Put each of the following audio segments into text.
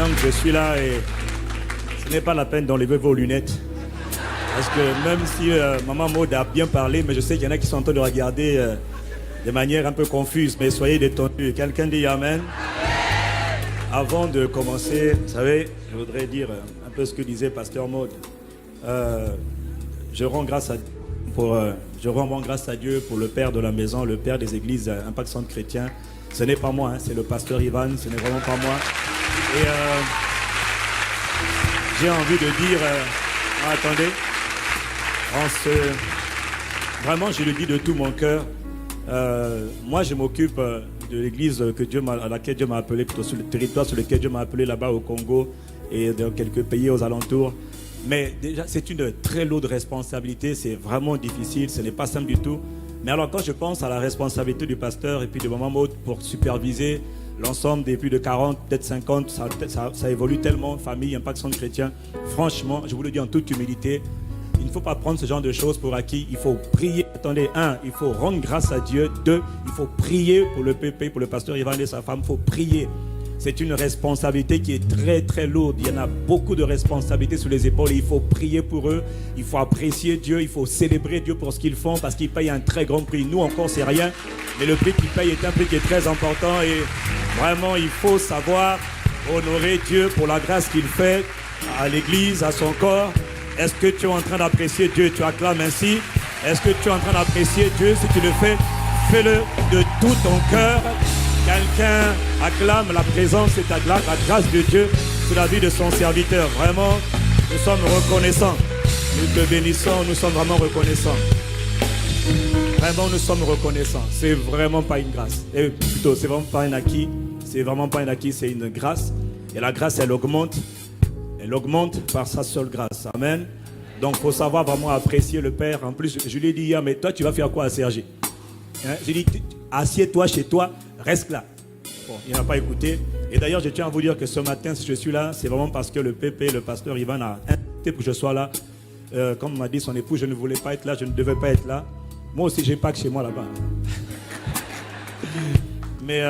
maintenant que je suis là et ce n'est pas la peine d'enlever vos lunettes. Parce que même si Maman Maud a bien parlé, mais je sais qu'il y en a qui sont en train de regarder de manière un peu confuse, mais soyez détendus. Quelqu'un dit Amen. Avant de commencer, vous savez, je voudrais dire un peu ce que disait Pasteur Maud. Je rends grâce à Dieu pour le Père de la maison, le Père des églises Impact Centre Chrétien. Ce n'est pas moi, hein, c'est le pasteur Ivan, ce n'est vraiment pas moi. Et j'ai envie de dire, attendez, vraiment je le dis de tout mon cœur, moi je m'occupe de l'église à laquelle Dieu m'a appelé, plutôt sur le territoire sur lequel Dieu m'a appelé là-bas au Congo et dans quelques pays aux alentours. Mais déjà c'est une très lourde responsabilité, c'est vraiment difficile, ce n'est pas simple du tout. Mais alors quand je pense à la responsabilité du pasteur et puis de Maman Maud pour superviser l'ensemble des plus de 40, peut-être 50, ça évolue tellement, famille, Impact Centre Chrétien. Franchement, je vous le dis en toute humilité, il ne faut pas prendre ce genre de choses pour acquis. Il faut prier. Attendez, 1, il faut rendre grâce à Dieu. 2, il faut prier pour le PP, pour le pasteur Ivan et sa femme. Il faut prier. C'est une responsabilité qui est très très lourde. Il y en a beaucoup de responsabilités sur les épaules et il faut prier pour eux. Il faut apprécier Dieu, il faut célébrer Dieu pour ce qu'ils font parce qu'ils payent un très grand prix. Nous encore c'est rien, mais le prix qu'ils payent est un prix qui est très important et vraiment il faut savoir honorer Dieu pour la grâce qu'il fait à l'église, à son corps. Est-ce que tu es en train d'apprécier Dieu? Tu acclames ainsi. Est-ce que tu es en train d'apprécier Dieu? Si tu le fais, fais-le de tout ton cœur. Quelqu'un acclame la présence et la grâce de Dieu sur la vie de son serviteur. Vraiment, nous sommes reconnaissants. Nous te bénissons, nous sommes vraiment reconnaissants. Vraiment, nous sommes reconnaissants. C'est vraiment pas une grâce. Et plutôt, c'est vraiment pas un acquis. C'est vraiment pas un acquis, c'est une grâce. Et la grâce, elle augmente. Elle augmente par sa seule grâce. Amen. Donc, il faut savoir vraiment apprécier le Père. En plus, je lui ai dit hier, mais toi, tu vas faire quoi à Sergi? J'ai dit, assieds-toi chez toi. Reste là. Bon, il n'a pas écouté. Et d'ailleurs, je tiens à vous dire que ce matin, si je suis là, c'est vraiment parce que le PP, le pasteur Ivan, a invité pour que je sois là. Comme m'a dit son époux, je ne voulais pas être là, je ne devais pas être là. Moi aussi, j'ai pas que chez moi là-bas. Mais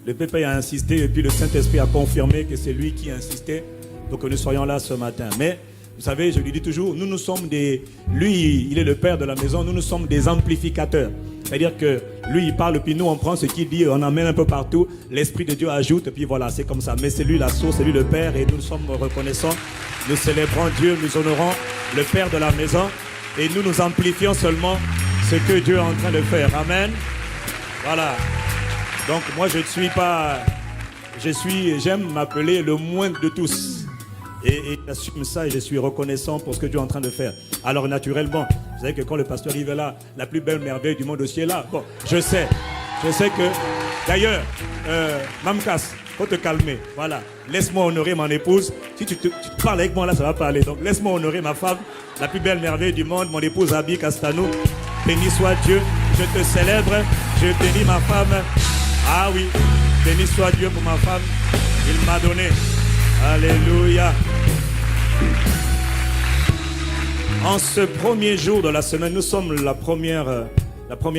le PP a insisté et puis le Saint-Esprit a confirmé que c'est lui qui insistait pour que nous soyons là ce matin. Mais vous savez, je lui dis toujours, nous sommes des... Lui, il est le père de la maison, nous sommes des amplificateurs. C'est-à-dire que lui, il parle, puis nous, on prend ce qu'il dit, on emmène un peu partout. L'Esprit de Dieu ajoute, et puis voilà, c'est comme ça. Mais c'est lui la source, c'est lui le Père, et nous sommes reconnaissants. Nous célébrons Dieu, nous honorons le Père de la maison, et nous amplifions seulement ce que Dieu est en train de faire. Amen. Voilà. Donc moi, je ne suis pas... J'aime m'appeler le moindre de tous. Et j'assume ça et je suis reconnaissant pour ce que Dieu est en train de faire. Alors naturellement, vous savez que quand le pasteur arrive là, la plus belle merveille du monde aussi est là. Bon, je sais que... D'ailleurs, Mamkas, faut te calmer. Voilà, laisse-moi honorer mon épouse. Si tu parles avec moi là, ça va parler. Donc laisse-moi honorer ma femme, la plus belle merveille du monde, mon épouse Abi Castano. Béni soit Dieu, je te célèbre, je bénis ma femme. Ah oui, béni soit Dieu pour ma femme, il m'a donné. Alléluia. En ce premier jour de la semaine, nous sommes la première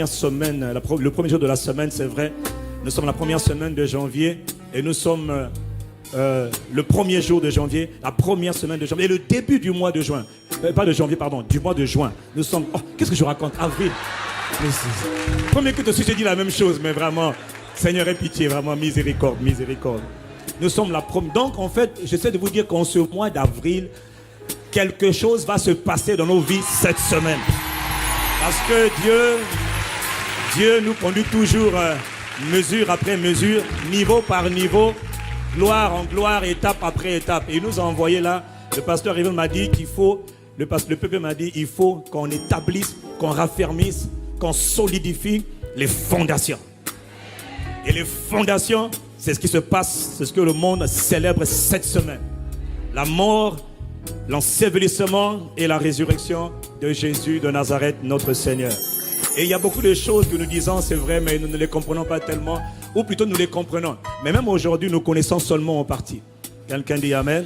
semaine, le premier jour de la semaine, c'est vrai. Nous sommes la première semaine de janvier et nous sommes le premier jour de janvier, la première semaine de janvier et le début du mois de juin. Pas de janvier, pardon, du mois de juin. Nous sommes... Oh, qu'est-ce que je raconte? Avril. Premier que je dis la même chose, mais vraiment, Seigneur, aie pitié, vraiment, miséricorde, miséricorde. Nous sommes la première. Donc, en fait, j'essaie de vous dire qu'en ce mois d'avril, quelque chose va se passer dans nos vies cette semaine. Parce que Dieu nous conduit toujours mesure après mesure, niveau par niveau, gloire en gloire, étape après étape. Et il nous a envoyé là, le pasteur Rivel m'a dit qu'il faut, le PP m'a dit, il faut qu'on établisse, qu'on raffermisse, qu'on solidifie les fondations. Et les fondations, c'est ce qui se passe, c'est ce que le monde célèbre cette semaine. La mort, l'ensevelissement et la résurrection de Jésus de Nazareth, notre Seigneur. Et il y a beaucoup de choses que nous disons, c'est vrai, mais nous ne les comprenons pas tellement, ou plutôt nous les comprenons. Mais même aujourd'hui, nous connaissons seulement en partie. Quelqu'un dit Amen.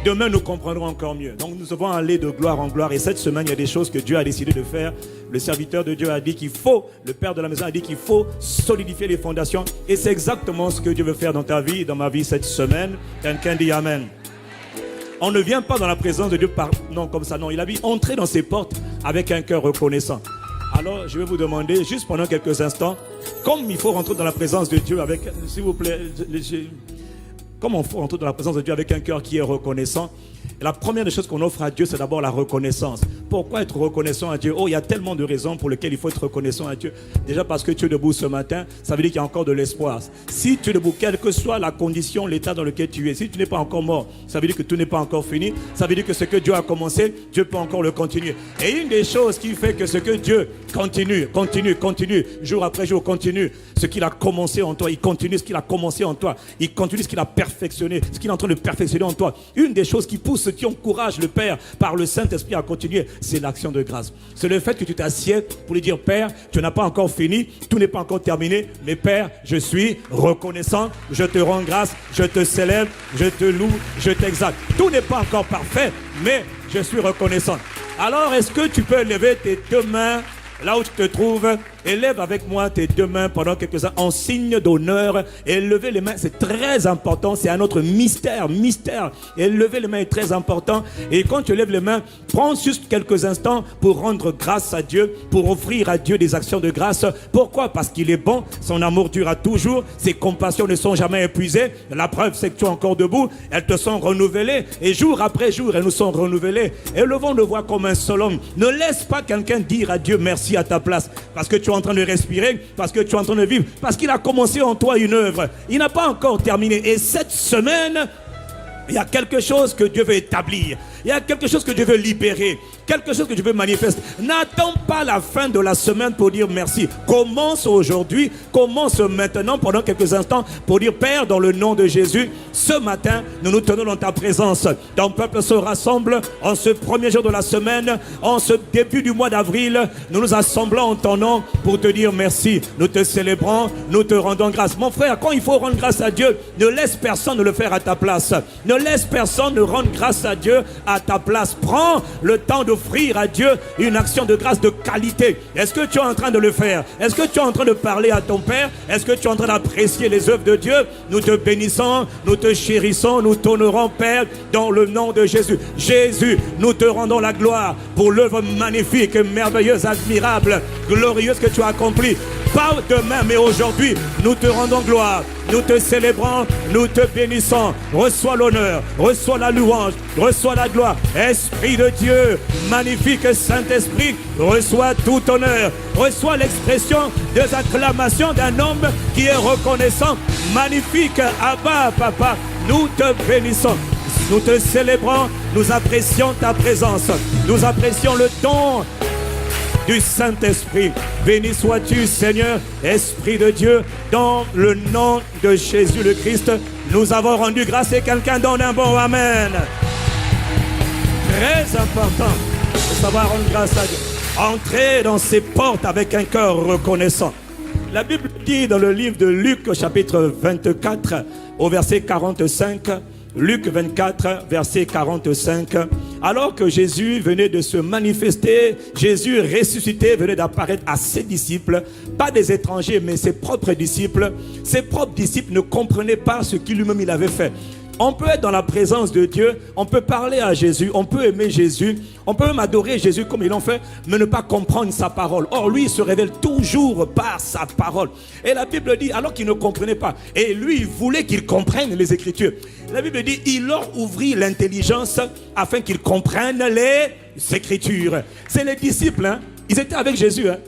Demain, nous comprendrons encore mieux. Donc, nous devons aller de gloire en gloire. Et cette semaine, il y a des choses que Dieu a décidé de faire. Le serviteur de Dieu a dit qu'il faut, le père de la maison a dit qu'il faut solidifier les fondations. Et c'est exactement ce que Dieu veut faire dans ta vie, dans ma vie cette semaine. Quelqu'un dit Amen. On ne vient pas dans la présence de Dieu non, comme ça. Non, il a dit entrer dans ses portes avec un cœur reconnaissant. Alors, je vais vous demander, juste pendant quelques instants, comme il faut rentrer dans la présence de Dieu avec, s'il vous plaît, comme on faut rentrer dans la présence de Dieu avec un cœur qui est reconnaissant. La première des choses qu'on offre à Dieu, c'est d'abord la reconnaissance. Pourquoi être reconnaissant à Dieu? Oh, il y a tellement de raisons pour lesquelles il faut être reconnaissant à Dieu. Déjà parce que tu es debout ce matin, ça veut dire qu'il y a encore de l'espoir. Si tu es debout, quelle que soit la condition, l'état dans lequel tu es, si tu n'es pas encore mort, ça veut dire que tout n'est pas encore fini. Ça veut dire que ce que Dieu a commencé, Dieu peut encore le continuer. Et une des choses qui fait que ce que Dieu continue, jour après jour, continue, ce qu'il a commencé en toi, il continue ce qu'il a commencé en toi, il continue ce qu'il a perfectionné, ce qu'il est en train de perfectionner en toi. Une des choses qui pousse, qui encourage le Père par le Saint-Esprit à continuer, c'est l'action de grâce. C'est le fait que tu t'assieds pour lui dire, Père, tu n'as pas encore fini, tout n'est pas encore terminé, mais Père, je suis reconnaissant, je te rends grâce, je te célèbre, je te loue, je t'exalte. Tout n'est pas encore parfait, mais je suis reconnaissant. Alors, est-ce que tu peux lever tes deux mains là où tu te trouves? Élève avec moi tes deux mains pendant quelques instants en signe d'honneur. Et lever les mains, c'est très important. C'est un autre mystère. Et lever les mains est très important. Et quand tu lèves les mains, prends juste quelques instants pour rendre grâce à Dieu, pour offrir à Dieu des actions de grâce. Pourquoi? Parce qu'il est bon, son amour durera toujours, ses compassions ne sont jamais épuisées. La preuve, c'est que tu es encore debout. Elles te sont renouvelées. Et jour après jour, elles nous sont renouvelées. Élevons le voix comme un seul homme. Ne laisse pas quelqu'un dire à Dieu merci à ta place. Parce que tu es en train de respirer, parce que tu es en train de vivre, parce qu'il a commencé en toi une œuvre. Il n'a pas encore terminé. Et cette semaine, il y a quelque chose que Dieu veut établir. Il y a quelque chose que Dieu veut libérer. Quelque chose que Dieu veut manifester. N'attends pas la fin de la semaine pour dire merci. Commence aujourd'hui, commence maintenant pendant quelques instants pour dire Père, dans le nom de Jésus, ce matin, nous nous tenons dans ta présence. Ton peuple se rassemble en ce premier jour de la semaine, en ce début du mois d'avril. Nous nous assemblons en ton nom pour te dire merci. Nous te célébrons, nous te rendons grâce. Mon frère, quand il faut rendre grâce à Dieu, ne laisse personne le faire à ta place. Ne laisse personne rendre grâce à Dieu à ta place. Prends le temps d'offrir à Dieu une action de grâce de qualité. Est-ce que tu es en train de le faire? Est-ce que tu es en train de parler à ton Père? Est-ce que tu es en train d'apprécier les œuvres de Dieu? Nous te bénissons, nous te chérissons, nous t'honorons, Père, dans le nom de Jésus. Jésus, nous te rendons la gloire pour l'œuvre magnifique, merveilleuse, admirable, glorieuse que tu as accomplie. Pas demain, mais aujourd'hui, nous te rendons gloire. Nous te célébrons, nous te bénissons. Reçois l'honneur, reçois la louange, reçois la gloire. Esprit de Dieu, magnifique Saint-Esprit, reçois tout honneur. Reçois l'expression des acclamations d'un homme qui est reconnaissant. Magnifique Abba, Papa, nous te bénissons. Nous te célébrons, nous apprécions ta présence. Nous apprécions le don du Saint-Esprit. Béni sois-tu, Seigneur, Esprit de Dieu, dans le nom de Jésus le Christ. Nous avons rendu grâce et quelqu'un donne un bon Amen. Très important de savoir rendre grâce à Dieu. Entrer dans ses portes avec un cœur reconnaissant. La Bible dit dans le livre de Luc, chapitre 24, au verset 45, Luc 24, verset 45. Alors que Jésus venait de se manifester, Jésus ressuscité venait d'apparaître à ses disciples, pas des étrangers, mais ses propres disciples. Ses propres disciples ne comprenaient pas ce qu'il lui-même il avait fait. On peut être dans la présence de Dieu, on peut parler à Jésus, on peut aimer Jésus, on peut même adorer Jésus comme ils l'ont fait, mais ne pas comprendre sa parole. Or, lui, il se révèle toujours par sa parole. Et la Bible dit, alors qu'il ne comprenait pas, et lui, il voulait qu'ils comprennent les Écritures. La Bible dit, il leur ouvrit l'intelligence afin qu'ils comprennent les Écritures. C'est les disciples, hein? Ils étaient avec Jésus, hein?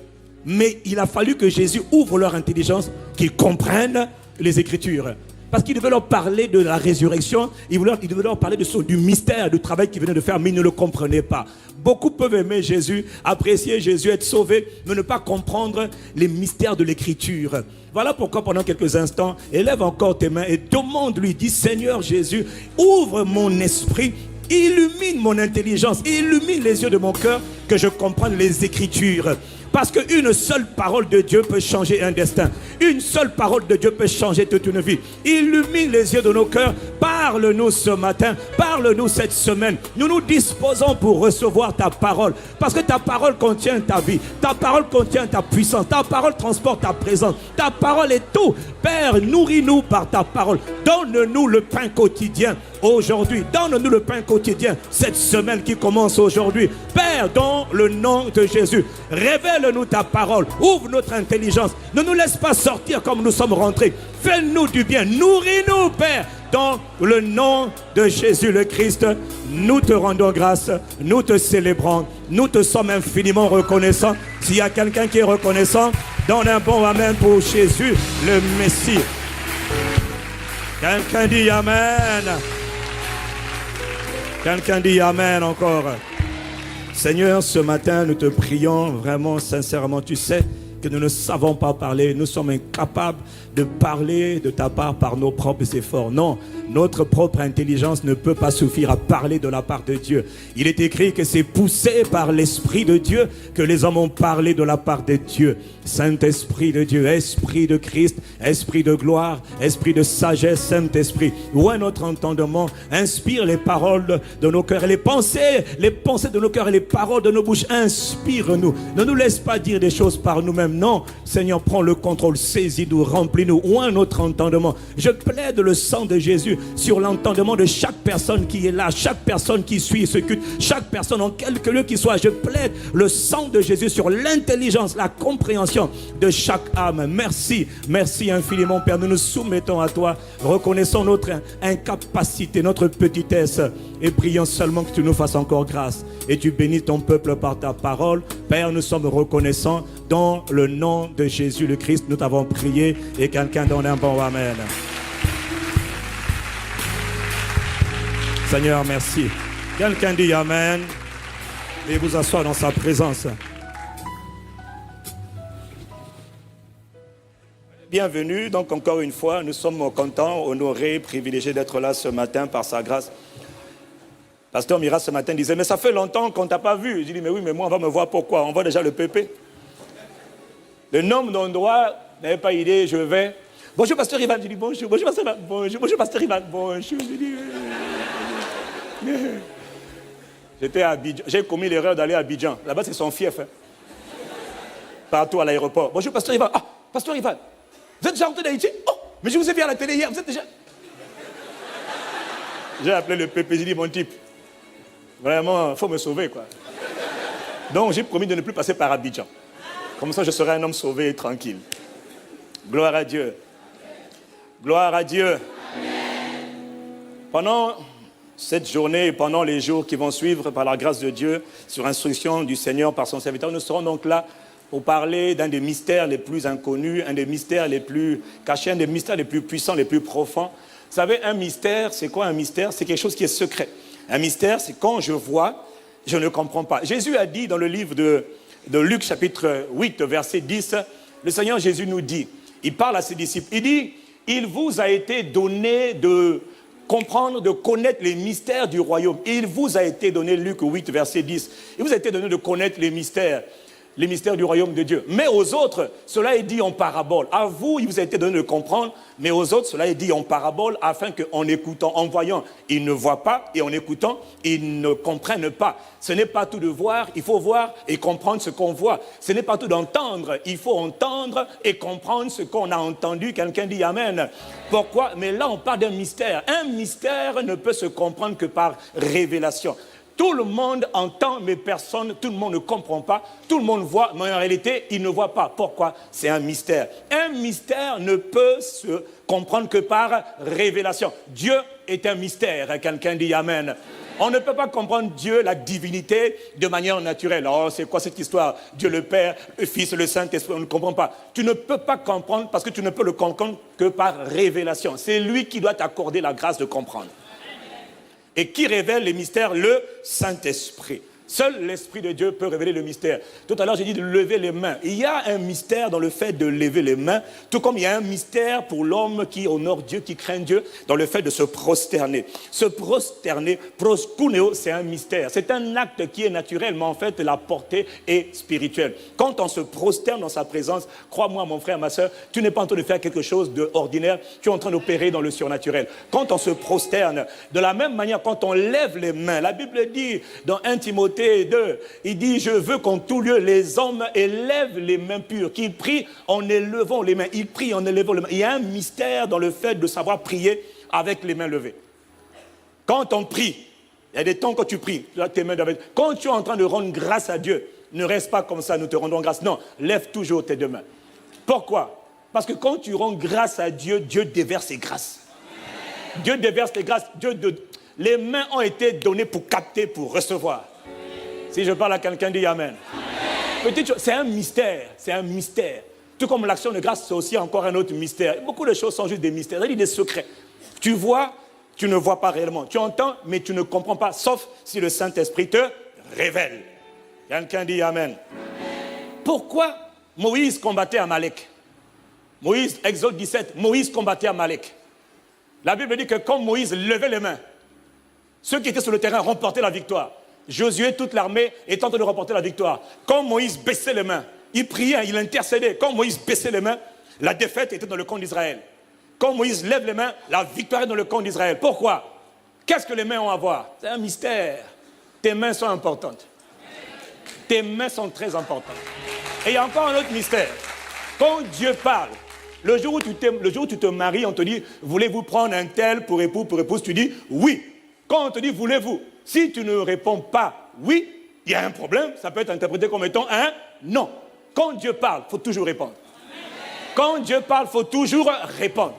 Mais il a fallu que Jésus ouvre leur intelligence, qu'ils comprennent les Écritures. Parce qu'il devait leur parler de la résurrection, il devait leur parler du mystère, du travail qu'il venait de faire, mais ils ne le comprenaient pas. Beaucoup peuvent aimer Jésus, apprécier Jésus, être sauvés, mais ne pas comprendre les mystères de l'Écriture. Voilà pourquoi pendant quelques instants, élève encore tes mains et demande-lui, dis Seigneur Jésus, ouvre mon esprit, illumine mon intelligence, illumine les yeux de mon cœur, que je comprenne les Écritures. Parce qu'une seule parole de Dieu peut changer un destin. Une seule parole de Dieu peut changer toute une vie. Illumine les yeux de nos cœurs. Parle-nous ce matin. Parle-nous cette semaine. Nous nous disposons pour recevoir ta parole. Parce que ta parole contient ta vie. Ta parole contient ta puissance. Ta parole transporte ta présence. Ta parole est tout. Père, nourris-nous par ta parole. Donne-nous le pain quotidien aujourd'hui. Donne-nous le pain quotidien cette semaine qui commence aujourd'hui. Père, dans le nom de Jésus, révèle-nous ta parole. Ouvre notre intelligence. Ne nous laisse pas sortir comme nous sommes rentrés. Fais-nous du bien. Nourris-nous, Père. Dans le nom de Jésus le Christ, nous te rendons grâce, nous te célébrons, nous te sommes infiniment reconnaissants. S'il y a quelqu'un qui est reconnaissant, donne un bon amen pour Jésus, le Messie. Quelqu'un dit amen. Quelqu'un dit amen encore. Seigneur, ce matin, nous te prions vraiment sincèrement. Tu sais que nous ne savons pas parler, nous sommes incapables de parler de ta part par nos propres efforts. Non, notre propre intelligence ne peut pas suffire à parler de la part de Dieu. Il est écrit que c'est poussé par l'Esprit de Dieu que les hommes ont parlé de la part de Dieu. Saint-Esprit de Dieu, Esprit de Christ, Esprit de gloire, Esprit de sagesse, Saint-Esprit, ouvre notre entendement, inspire les paroles de nos cœurs et les pensées de nos cœurs et les paroles de nos bouches, inspire-nous. Ne nous laisse pas dire des choses par nous-mêmes. Non, Seigneur, prends le contrôle, saisis-nous, remplis-nous, ouvre notre entendement. Je plaide le sang de Jésus sur l'entendement de chaque personne qui est là, chaque personne qui suit ce culte, chaque personne en quelque lieu qu'il soit. Je plaide le sang de Jésus sur l'intelligence, la compréhension de chaque âme. Merci, merci infiniment, Père. Nous nous soumettons à toi, reconnaissons notre incapacité, notre petitesse et prions seulement que tu nous fasses encore grâce et tu bénis ton peuple par ta parole. Père, nous sommes reconnaissants. Dans le nom de Jésus le Christ, nous t'avons prié et quelqu'un donne un bon amen. Seigneur, merci. Quelqu'un dit amen et vous asseoir dans sa présence. Bienvenue, donc encore une fois, nous sommes contents, honorés, privilégiés d'être là ce matin par sa grâce. Pasteur Mira ce matin disait, mais ça fait longtemps qu'on ne t'a pas vu. Je dis, mais oui, mais moi on va me voir pourquoi? On voit déjà le pépé. Le nombre d'endroits, vous n'avez pas idée, je vais. Bonjour Pasteur Ivan, je dis bonjour, bonjour Pasteur Ivan, bonjour Pasteur Ivan, bonjour, je dis. J'étais à Abidjan, j'ai commis l'erreur d'aller à Abidjan. Là-bas c'est son fief. Hein. Partout à l'aéroport. Bonjour Pasteur Ivan. Ah, Pasteur Ivan, vous êtes déjà rentré d'Haïti? Oh, mais je vous ai vu à la télé hier, vous êtes déjà... J'ai appelé le PP, j'ai dit mon type, vraiment, il faut me sauver quoi. Donc j'ai promis de ne plus passer par Abidjan. Comme ça, je serai un homme sauvé et tranquille. Gloire à Dieu. Gloire à Dieu. Amen. Pendant cette journée et pendant les jours qui vont suivre, par la grâce de Dieu, sur instruction du Seigneur par son serviteur, nous serons donc là pour parler d'un des mystères les plus inconnus, un des mystères les plus cachés, un des mystères les plus puissants, les plus profonds. Vous savez, un mystère, c'est quoi un mystère? C'est quelque chose qui est secret. Un mystère, c'est quand je vois, je ne comprends pas. Jésus a dit dans le livre de Luc chapitre 8, verset 10, le Seigneur Jésus nous dit, il parle à ses disciples, il dit, il vous a été donné de comprendre, de connaître les mystères du royaume. Il vous a été donné, Luc 8, verset 10, il vous a été donné de connaître les mystères du royaume de Dieu. Mais aux autres, cela est dit en parabole. À vous, il vous a été donné de comprendre, mais aux autres, cela est dit en parabole, afin qu'en écoutant, en voyant, ils ne voient pas, et en écoutant, ils ne comprennent pas. Ce n'est pas tout de voir, il faut voir et comprendre ce qu'on voit. Ce n'est pas tout d'entendre, il faut entendre et comprendre ce qu'on a entendu. Quelqu'un dit Amen. Pourquoi? Mais là, on parle d'un mystère. Un mystère ne peut se comprendre que par révélation. Tout le monde entend, mais personne, tout le monde ne comprend pas. Tout le monde voit, mais en réalité, il ne voit pas. Pourquoi? C'est un mystère. Un mystère ne peut se comprendre que par révélation. Dieu est un mystère. Quelqu'un dit Amen. On ne peut pas comprendre Dieu, la divinité, de manière naturelle. Oh, c'est quoi cette histoire? Dieu le Père, le Fils, le Saint-Esprit, on ne comprend pas. Tu ne peux pas comprendre parce que tu ne peux le comprendre que par révélation. C'est lui qui doit t'accorder la grâce de comprendre. Et qui révèle les mystères? Le Saint-Esprit. Seul l'Esprit de Dieu peut révéler le mystère. Tout à l'heure, j'ai dit de lever les mains. Il y a un mystère dans le fait de lever les mains, tout comme il y a un mystère pour l'homme qui honore Dieu, qui craint Dieu, dans le fait de se prosterner. Se prosterner, proskuneo, c'est un mystère. C'est un acte qui est naturel, mais en fait, la portée est spirituelle. Quand on se prosterne dans sa présence, crois-moi, mon frère, ma soeur, tu n'es pas en train de faire quelque chose d'ordinaire, tu es en train d'opérer dans le surnaturel. Quand on se prosterne, de la même manière, quand on lève les mains, la Bible dit dans 1 Timothée 2, il dit, je veux qu'en tout lieu, les hommes élèvent les mains pures, qu'ils prient en élevant les mains. Ils prient en élevant les mains. Il y a un mystère dans le fait de savoir prier avec les mains levées. Quand on prie, il y a des temps quand tu pries, tes mains doivent être... Quand tu es en train de rendre grâce à Dieu, ne reste pas comme ça, nous te rendons grâce. Non, lève toujours tes deux mains. Pourquoi? Parce que quand tu rends grâce à Dieu, Dieu déverse ses grâces. Dieu déverse les grâces. Les mains ont été données pour capter, pour recevoir. Si je parle à quelqu'un, dis Amen. Petite chose, c'est un mystère, c'est un mystère. Tout comme l'action de grâce, c'est aussi encore un autre mystère. Beaucoup de choses sont juste des mystères, c'est-à-dire des secrets. Tu vois, tu ne vois pas réellement. Tu entends, mais tu ne comprends pas, sauf si le Saint-Esprit te révèle. Quelqu'un dit Amen. Pourquoi Moïse combattait Amalek? Moïse, Exode 17, Moïse combattait Amalek. La Bible dit que quand Moïse levait les mains, ceux qui étaient sur le terrain remportaient la victoire. Josué, toute l'armée, est en train de remporter la victoire. Quand Moïse baissait les mains, il priait, il intercédait. Quand Moïse baissait les mains, la défaite était dans le camp d'Israël. Quand Moïse lève les mains, la victoire est dans le camp d'Israël. Pourquoi? Qu'est-ce que les mains ont à voir? C'est un mystère. Tes mains sont importantes. Tes mains sont très importantes. Et il y a encore un autre mystère. Quand Dieu parle, le jour où tu te maries, on te dit, voulez-vous prendre un tel pour époux, pour épouse? Tu dis, oui. Quand on te dit, voulez-vous? Si tu ne réponds pas oui, il y a un problème. Ça peut être interprété comme étant un non. Quand Dieu parle, il faut toujours répondre. Quand Dieu parle, il faut toujours répondre.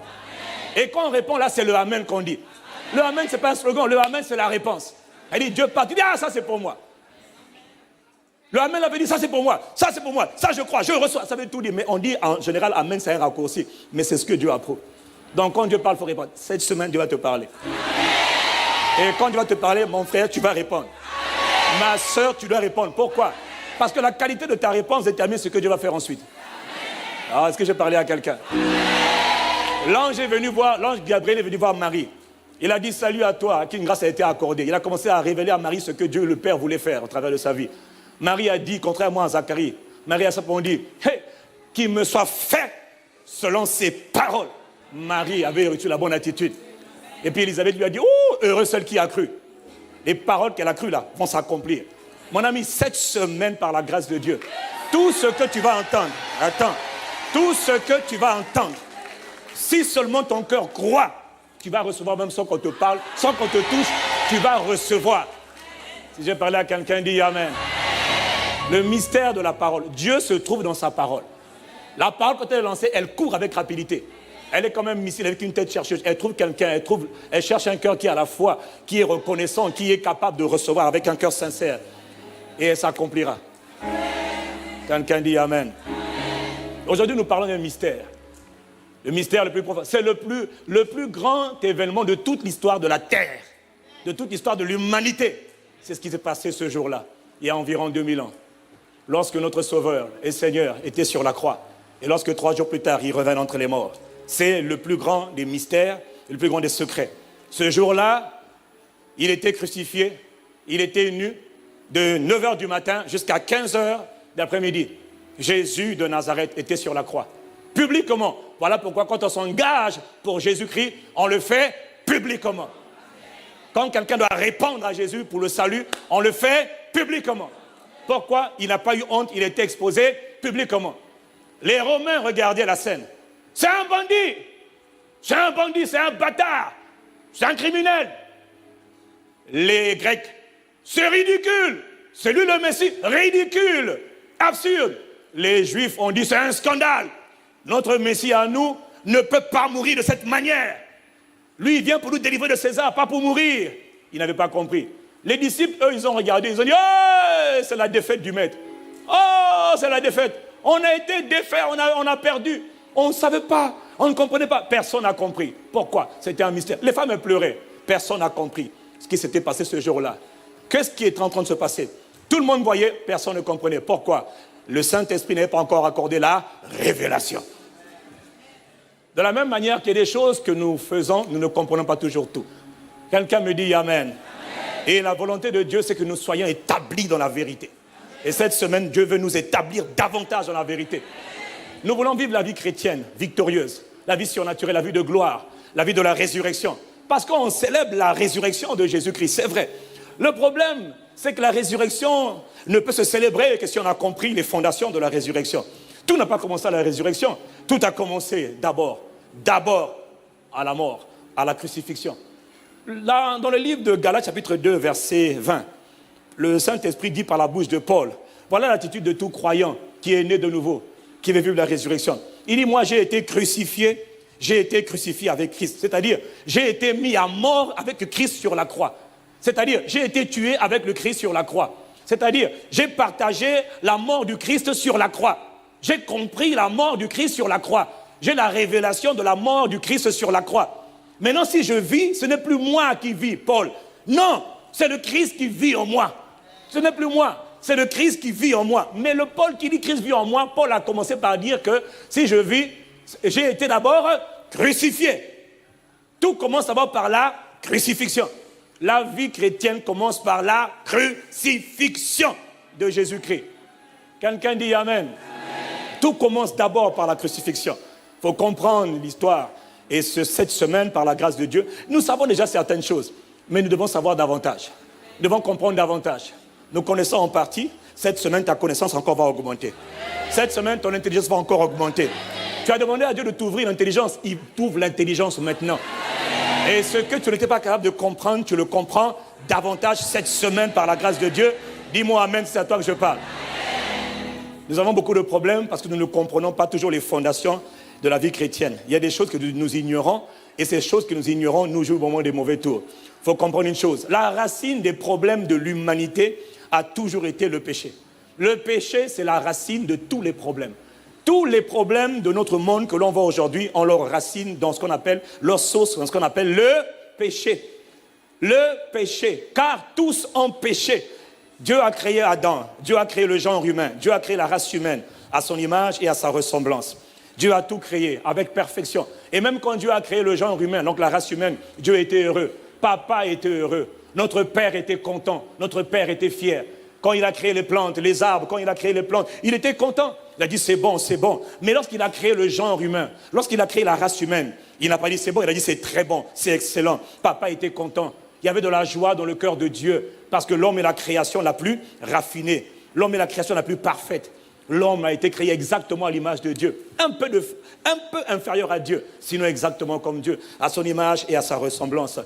Et quand on répond, là, c'est le amen qu'on dit. Le amen, ce n'est pas un slogan. Le amen, c'est la réponse. Elle dit, Dieu parle. Tu dis, ah, ça, c'est pour moi. Le amen avait dit, ça, c'est pour moi. Ça, c'est pour moi. Ça, je crois. Je reçois. Ça veut tout dire. Mais on dit, en général, amen, c'est un raccourci. Mais c'est ce que Dieu approuve. Donc, quand Dieu parle, il faut répondre. Cette semaine, Dieu va te parler. Et quand Dieu va te parler, mon frère, tu vas répondre. Ma soeur, tu dois répondre. Pourquoi? Parce que la qualité de ta réponse détermine ce que Dieu va faire ensuite. Ah, est-ce que j'ai parlé à quelqu'un? L'ange Gabriel est venu voir Marie. Il a dit salut à toi, à qui une grâce a été accordée. Il a commencé à révéler à Marie ce que Dieu le Père voulait faire au travers de sa vie. Marie a dit, contrairement à Zacharie, Marie a simplement dit, hey, qu'il me soit fait selon ses paroles. Marie avait reçu la bonne attitude. Et puis Élisabeth lui a dit, oh, heureux celle qui a cru. Les paroles qu'elle a crues là vont s'accomplir. Mon ami, cette semaine, par la grâce de Dieu, tout ce que tu vas entendre, tout ce que tu vas entendre, si seulement ton cœur croit, tu vas recevoir même sans qu'on te parle, sans qu'on te touche, tu vas recevoir. Si j'ai parlé à quelqu'un, dis Amen. Le mystère de la parole, Dieu se trouve dans sa parole. La parole, quand elle est lancée, elle court avec rapidité. Elle est comme un missile avec une tête chercheuse. Elle trouve quelqu'un, elle cherche un cœur qui est à la fois, qui est reconnaissant, qui est capable de recevoir avec un cœur sincère. Et elle s'accomplira. Quelqu'un dit Amen. Aujourd'hui, nous parlons d'un mystère. Le mystère le plus profond. C'est le plus grand événement de toute l'histoire de la Terre, de toute l'histoire de l'humanité. C'est ce qui s'est passé ce jour-là, il y a environ 2000 ans. Lorsque notre Sauveur et Seigneur était sur la croix. Et lorsque 3 jours plus tard, il revint entre les morts. C'est le plus grand des mystères, le plus grand des secrets. Ce jour-là, il était crucifié, il était nu, de 9h du matin jusqu'à 15h d'après-midi. Jésus de Nazareth était sur la croix. Publiquement. Voilà pourquoi quand on s'engage pour Jésus-Christ, on le fait publiquement. Quand quelqu'un doit répondre à Jésus pour le salut, on le fait publiquement. Pourquoi? Il n'a pas eu honte, il était exposé publiquement. Les Romains regardaient la scène. C'est un bandit, c'est un bandit, c'est un bâtard, c'est un criminel. Les Grecs, c'est ridicule, c'est lui le Messie, ridicule, absurde. Les Juifs ont dit c'est un scandale. Notre Messie à nous ne peut pas mourir de cette manière. Lui, il vient pour nous délivrer de César, pas pour mourir. Ils n'avaient pas compris. Les disciples, eux, ils ont regardé, ils ont dit oh, c'est la défaite du maître. Oh, c'est la défaite. On a été défait, on a perdu. On ne savait pas, on ne comprenait pas. Personne n'a compris. Pourquoi? C'était un mystère. Les femmes pleuraient. Personne n'a compris ce qui s'était passé ce jour-là. Qu'est-ce qui est en train de se passer? Tout le monde voyait, personne ne comprenait. Pourquoi? Le Saint-Esprit n'avait pas encore accordé la révélation. De la même manière qu'il y a des choses que nous faisons, nous ne comprenons pas toujours tout. Quelqu'un me dit Amen. Et la volonté de Dieu, c'est que nous soyons établis dans la vérité. Et cette semaine, Dieu veut nous établir davantage dans la vérité. Nous voulons vivre la vie chrétienne, victorieuse, la vie surnaturelle, la vie de gloire, la vie de la résurrection. Parce qu'on célèbre la résurrection de Jésus-Christ, c'est vrai. Le problème, c'est que la résurrection ne peut se célébrer que si on a compris les fondations de la résurrection. Tout n'a pas commencé à la résurrection. Tout a commencé d'abord à la mort, à la crucifixion. Là, dans le livre de Galates, chapitre 2, verset 20, le Saint-Esprit dit par la bouche de Paul, voilà l'attitude de tout croyant qui est né de nouveau, qui veut vivre la résurrection. Il dit, moi j'ai été crucifié avec Christ. C'est-à-dire, j'ai été mis à mort avec Christ sur la croix. C'est-à-dire, j'ai été tué avec le Christ sur la croix. C'est-à-dire, j'ai partagé la mort du Christ sur la croix. J'ai compris la mort du Christ sur la croix. J'ai la révélation de la mort du Christ sur la croix. Maintenant, si je vis, ce n'est plus moi qui vis, Paul. Non, c'est le Christ qui vit en moi. Ce n'est plus moi, c'est le Christ qui vit en moi. Mais le Paul qui dit Christ vit en moi, Paul a commencé par dire que si je vis, j'ai été d'abord crucifié. Tout commence d'abord par la crucifixion. La vie chrétienne commence par la crucifixion de Jésus-Christ. Quelqu'un dit Amen. Amen. Tout commence d'abord par la crucifixion. Il faut comprendre l'histoire. Et cette semaine, par la grâce de Dieu, nous savons déjà certaines choses, mais nous devons savoir davantage. Nous devons comprendre davantage. Nous connaissons en partie. Cette semaine, ta connaissance encore va augmenter. Cette semaine, ton intelligence va encore augmenter. Tu as demandé à Dieu de t'ouvrir l'intelligence. Il t'ouvre l'intelligence maintenant. Et ce que tu n'étais pas capable de comprendre, tu le comprends davantage cette semaine par la grâce de Dieu. Dis-moi Amen, c'est à toi que je parle. Nous avons beaucoup de problèmes parce que nous ne comprenons pas toujours les fondations de la vie chrétienne. Il y a des choses que nous ignorons et ces choses que nous ignorons nous jouent vraiment des mauvais tours. Il faut comprendre une chose. La racine des problèmes de l'humanité a toujours été le péché. Le péché, c'est la racine de tous les problèmes. Tous les problèmes de notre monde que l'on voit aujourd'hui ont leur racine dans ce qu'on appelle, leur source, dans ce qu'on appelle le péché. Le péché, car tous ont péché. Dieu a créé Adam, Dieu a créé le genre humain, Dieu a créé la race humaine à son image et à sa ressemblance. Dieu a tout créé avec perfection. Et même quand Dieu a créé le genre humain, donc la race humaine, Dieu était heureux. Papa était heureux. Notre père était content. Notre père était fier. Quand il a créé les plantes, les arbres, quand il a créé les plantes, il était content. Il a dit c'est bon, c'est bon. Mais lorsqu'il a créé le genre humain, lorsqu'il a créé la race humaine, il n'a pas dit c'est bon, il a dit c'est très bon, c'est excellent. Papa était content. Il y avait de la joie dans le cœur de Dieu parce que l'homme est la création la plus raffinée. L'homme est la création la plus parfaite. L'homme a été créé exactement à l'image de Dieu. Un peu inférieur à Dieu, sinon exactement comme Dieu, à son image et à sa ressemblance.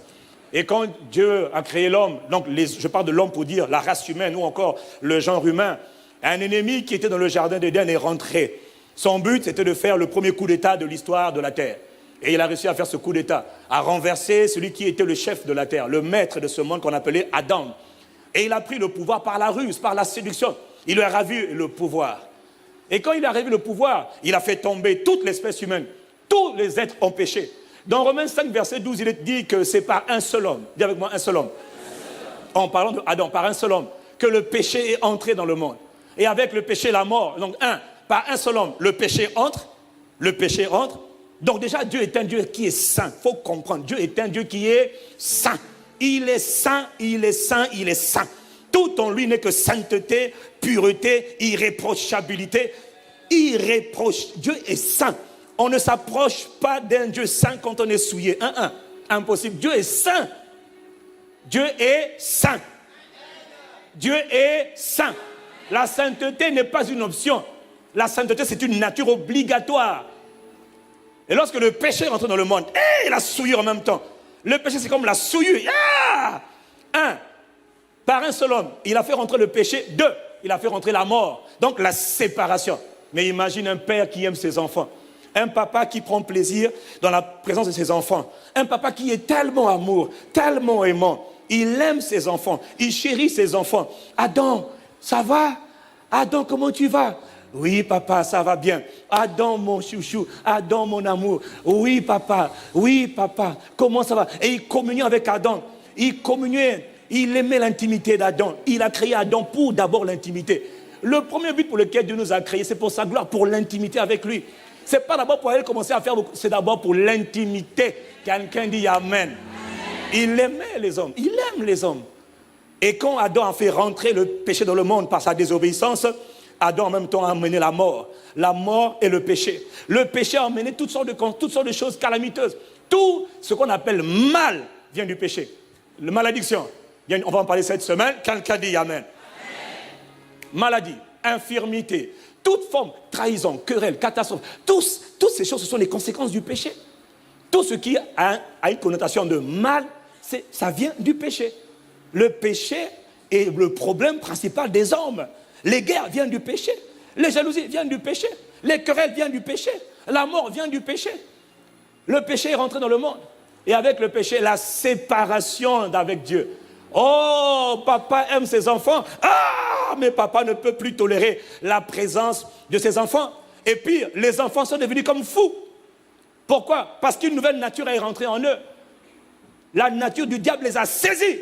Et quand Dieu a créé l'homme, donc je parle de l'homme pour dire la race humaine ou encore le genre humain, un ennemi qui était dans le jardin d'Éden est rentré. Son but, c'était de faire le premier coup d'État de l'histoire de la terre. Et il a réussi à faire ce coup d'État, à renverser celui qui était le chef de la terre, le maître de ce monde qu'on appelait Adam. Et il a pris le pouvoir par la ruse, par la séduction. Il lui a ravi le pouvoir. Et quand il a ravi le pouvoir, il a fait tomber toute l'espèce humaine. Tous les êtres ont péché. Dans Romains 5, verset 12, il est dit que c'est par un seul homme. Dis avec moi, un seul homme. En parlant d'Adam, par un seul homme, que le péché est entré dans le monde. Et avec le péché, la mort. Donc, par un seul homme, le péché entre. Le péché entre. Donc déjà, Dieu est un Dieu qui est saint. Il faut comprendre. Dieu est un Dieu qui est saint. Il est saint, il est saint, il est saint. Tout en lui n'est que sainteté, pureté, irréprochabilité. Dieu est saint. On ne s'approche pas d'un Dieu saint quand on est souillé. Impossible. Dieu est saint. Dieu est saint. Dieu est saint. La sainteté n'est pas une option. La sainteté, c'est une nature obligatoire. Et lorsque le péché rentre dans le monde, et la souillure en même temps. Le péché, c'est comme la souillure. Par un seul homme, il a fait rentrer le péché. 2, il a fait rentrer la mort. Donc la séparation. Mais imagine un père qui aime ses enfants. Un papa qui prend plaisir dans la présence de ses enfants. Un papa qui est tellement amour, tellement aimant. Il aime ses enfants. Il chérit ses enfants. Adam, ça va? Adam, comment tu vas? Oui, papa, ça va bien. Adam, mon chouchou. Adam, mon amour. Oui, papa. Oui, papa. Comment ça va? Et il communiait avec Adam. Il communiait. Il aimait l'intimité d'Adam. Il a créé Adam pour d'abord l'intimité. Le premier but pour lequel Dieu nous a créés, c'est pour sa gloire, pour l'intimité avec lui. Ce n'est pas d'abord pour aller commencer à faire beaucoup, c'est d'abord pour l'intimité. Quelqu'un dit Amen. Il aimait les hommes, il aime les hommes. Et quand Adam a fait rentrer le péché dans le monde par sa désobéissance, Adam en même temps a amené la mort. La mort et le péché. Le péché a amené toutes sortes de choses calamiteuses. Tout ce qu'on appelle mal vient du péché. La malédiction, on va en parler cette semaine. Quelqu'un dit Amen. Maladie, infirmité, toute forme, trahison, querelle, catastrophe, toutes ces choses, ce sont les conséquences du péché. Tout ce qui a une connotation de mal, ça vient du péché. Le péché est le problème principal des hommes. Les guerres viennent du péché. Les jalousies viennent du péché. Les querelles viennent du péché. La mort vient du péché. Le péché est rentré dans le monde. Et avec le péché, la séparation d'avec Dieu. Oh, papa aime ses enfants. Ah, mais papa ne peut plus tolérer la présence de ses enfants. Et puis, les enfants sont devenus comme fous. Pourquoi? Parce qu'une nouvelle nature est rentrée en eux. La nature du diable les a saisis.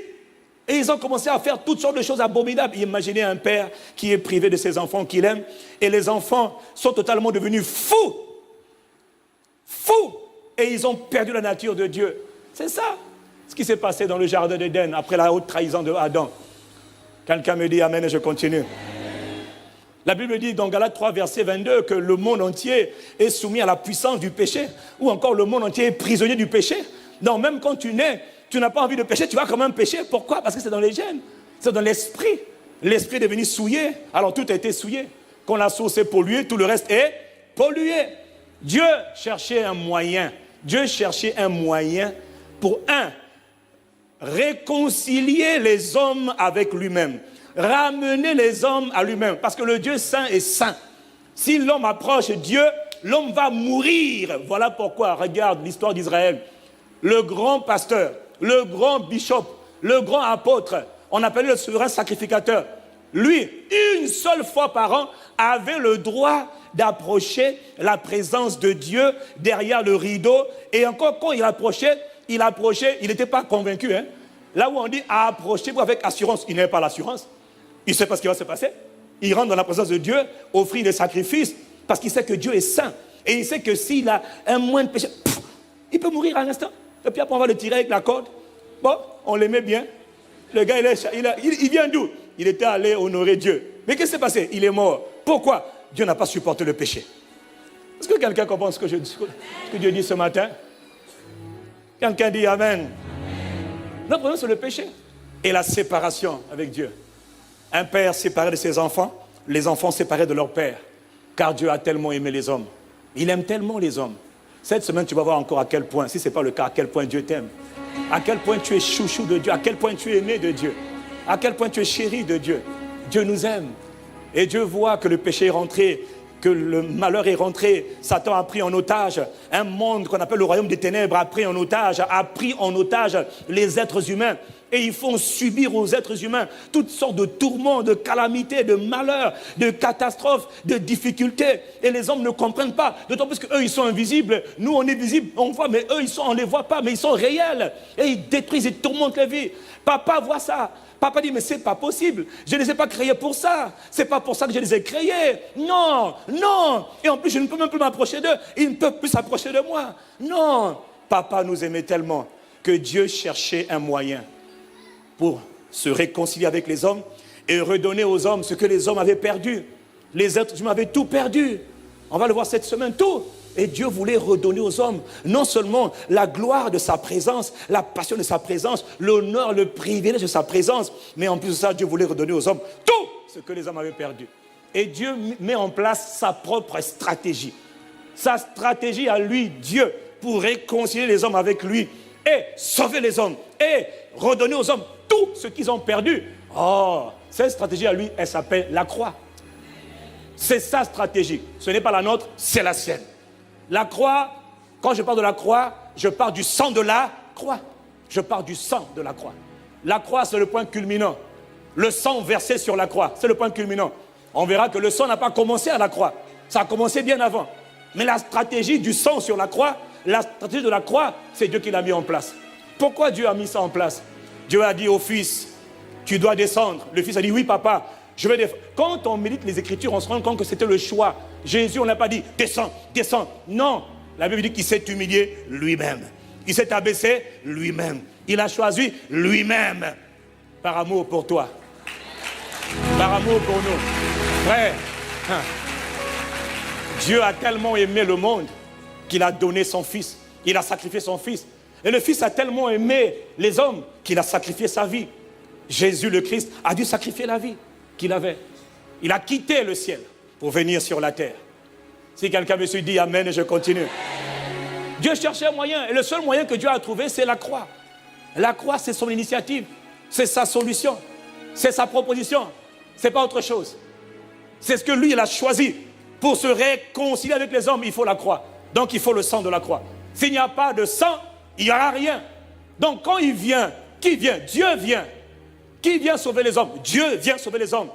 Et ils ont commencé à faire toutes sortes de choses abominables. Imaginez un père qui est privé de ses enfants qu'il aime. Et les enfants sont totalement devenus fous. Fous. Et ils ont perdu la nature de Dieu. C'est ça ce qui s'est passé dans le jardin d'Éden après la haute trahison de Adam. Quelqu'un me dit Amen et je continue. La Bible dit dans Galates 3, verset 22, que le monde entier est soumis à la puissance du péché, ou encore le monde entier est prisonnier du péché. Non, même quand tu nais, tu n'as pas envie de pécher, tu vas quand même pécher. Pourquoi? Parce que c'est dans les gènes, c'est dans l'esprit. L'esprit est devenu souillé, alors tout a été souillé. Quand la source est polluée, tout le reste est pollué. Dieu cherchait un moyen. Dieu cherchait un moyen pour réconcilier les hommes avec lui-même. Ramener les hommes à lui-même. Parce que le Dieu saint est saint. Si l'homme approche Dieu, l'homme va mourir. Voilà pourquoi, regarde l'histoire d'Israël. Le grand pasteur, le grand bishop, le grand apôtre, on appelait le souverain sacrificateur. Lui, une seule fois par an, avait le droit d'approcher la présence de Dieu derrière le rideau. Et encore, quand il approchait, il n'était pas convaincu. Hein. Là où on dit approcher avec assurance, il n'avait pas l'assurance. Il ne sait pas ce qui va se passer. Il rentre dans la présence de Dieu, offrir des sacrifices, parce qu'il sait que Dieu est saint. Et il sait que s'il a un moindre péché, il peut mourir à l'instant. Et puis après, on va le tirer avec la corde. Bon, on l'aimait bien. Le gars, il vient d'où? Il était allé honorer Dieu. Mais qu'est-ce qui s'est passé? Il est mort. Pourquoi? Dieu n'a pas supporté le péché. Est-ce que quelqu'un comprend ce que Dieu dit ce matin? Quelqu'un dit Amen. Notre problème, c'est le péché et la séparation avec Dieu. Un père séparé de ses enfants, les enfants séparés de leur père. Car Dieu a tellement aimé les hommes. Il aime tellement les hommes. Cette semaine, tu vas voir encore à quel point, si ce n'est pas le cas, à quel point Dieu t'aime. À quel point tu es chouchou de Dieu, à quel point tu es aimé de Dieu. À quel point tu es chéri de Dieu. Dieu nous aime. Et Dieu voit que le péché est rentré, que le malheur est rentré. Satan a pris en otage un monde qu'on appelle le royaume des ténèbres, a pris en otage les êtres humains. Et ils font subir aux êtres humains toutes sortes de tourments, de calamités, de malheurs, de catastrophes, de difficultés. Et les hommes ne comprennent pas. D'autant plus qu'eux, ils sont invisibles. Nous, on est visibles, on voit, mais eux, on ne les voit pas, mais ils sont réels. Et ils détruisent, ils tourmentent les vies. Papa voit ça. Papa dit, mais c'est pas possible. Je ne les ai pas créés pour ça. C'est pas pour ça que je les ai créés. Non, non. Et en plus, je ne peux même plus m'approcher d'eux. Ils ne peuvent plus s'approcher de moi. Non. Papa nous aimait tellement que Dieu cherchait un moyen pour se réconcilier avec les hommes et redonner aux hommes ce que les hommes avaient perdu. Les êtres humains avaient tout perdu. On va le voir cette semaine, tout. Et Dieu voulait redonner aux hommes non seulement la gloire de sa présence, la passion de sa présence, l'honneur, le privilège de sa présence, mais en plus de ça, Dieu voulait redonner aux hommes tout ce que les hommes avaient perdu. Et Dieu met en place sa propre stratégie. Sa stratégie à lui, Dieu, pour réconcilier les hommes avec lui et sauver les hommes et redonner aux hommes tout ce qu'ils ont perdu. Oh, cette stratégie à lui, elle s'appelle la croix. C'est sa stratégie. Ce n'est pas la nôtre, c'est la sienne. La croix, quand je parle de la croix, je parle du sang de la croix. Je parle du sang de la croix. La croix, c'est le point culminant. Le sang versé sur la croix, c'est le point culminant. On verra que le sang n'a pas commencé à la croix. Ça a commencé bien avant. Mais la stratégie du sang sur la croix, la stratégie de la croix, c'est Dieu qui l'a mis en place. Pourquoi Dieu a mis ça en place? Dieu a dit au Fils, tu dois descendre. Le fils a dit, oui papa, je vais descendre. Quand on médite les Écritures, on se rend compte que c'était le choix. Jésus, on n'a pas dit, descends, descends. Non, la Bible dit qu'il s'est humilié lui-même. Il s'est abaissé lui-même. Il a choisi lui-même. Par amour pour toi. Par amour pour nous. Frère, Dieu a tellement aimé le monde qu'il a donné son fils. Il a sacrifié son fils. Et le fils a tellement aimé les hommes qu'il a sacrifié sa vie. Jésus le Christ a dû sacrifier la vie qu'il avait. Il a quitté le ciel pour venir sur la terre. Si quelqu'un me suit, dit amen et je continue. Dieu cherchait un moyen. Et le seul moyen que Dieu a trouvé, c'est la croix. La croix, c'est son initiative. C'est sa solution. C'est sa proposition. C'est pas autre chose. C'est ce que lui, il a choisi. Pour se réconcilier avec les hommes, il faut la croix. Donc, il faut le sang de la croix. S'il n'y a pas de sang, il n'y aura rien. Donc, quand il vient, qui vient? Dieu vient. Qui vient sauver les hommes? Dieu vient sauver les hommes.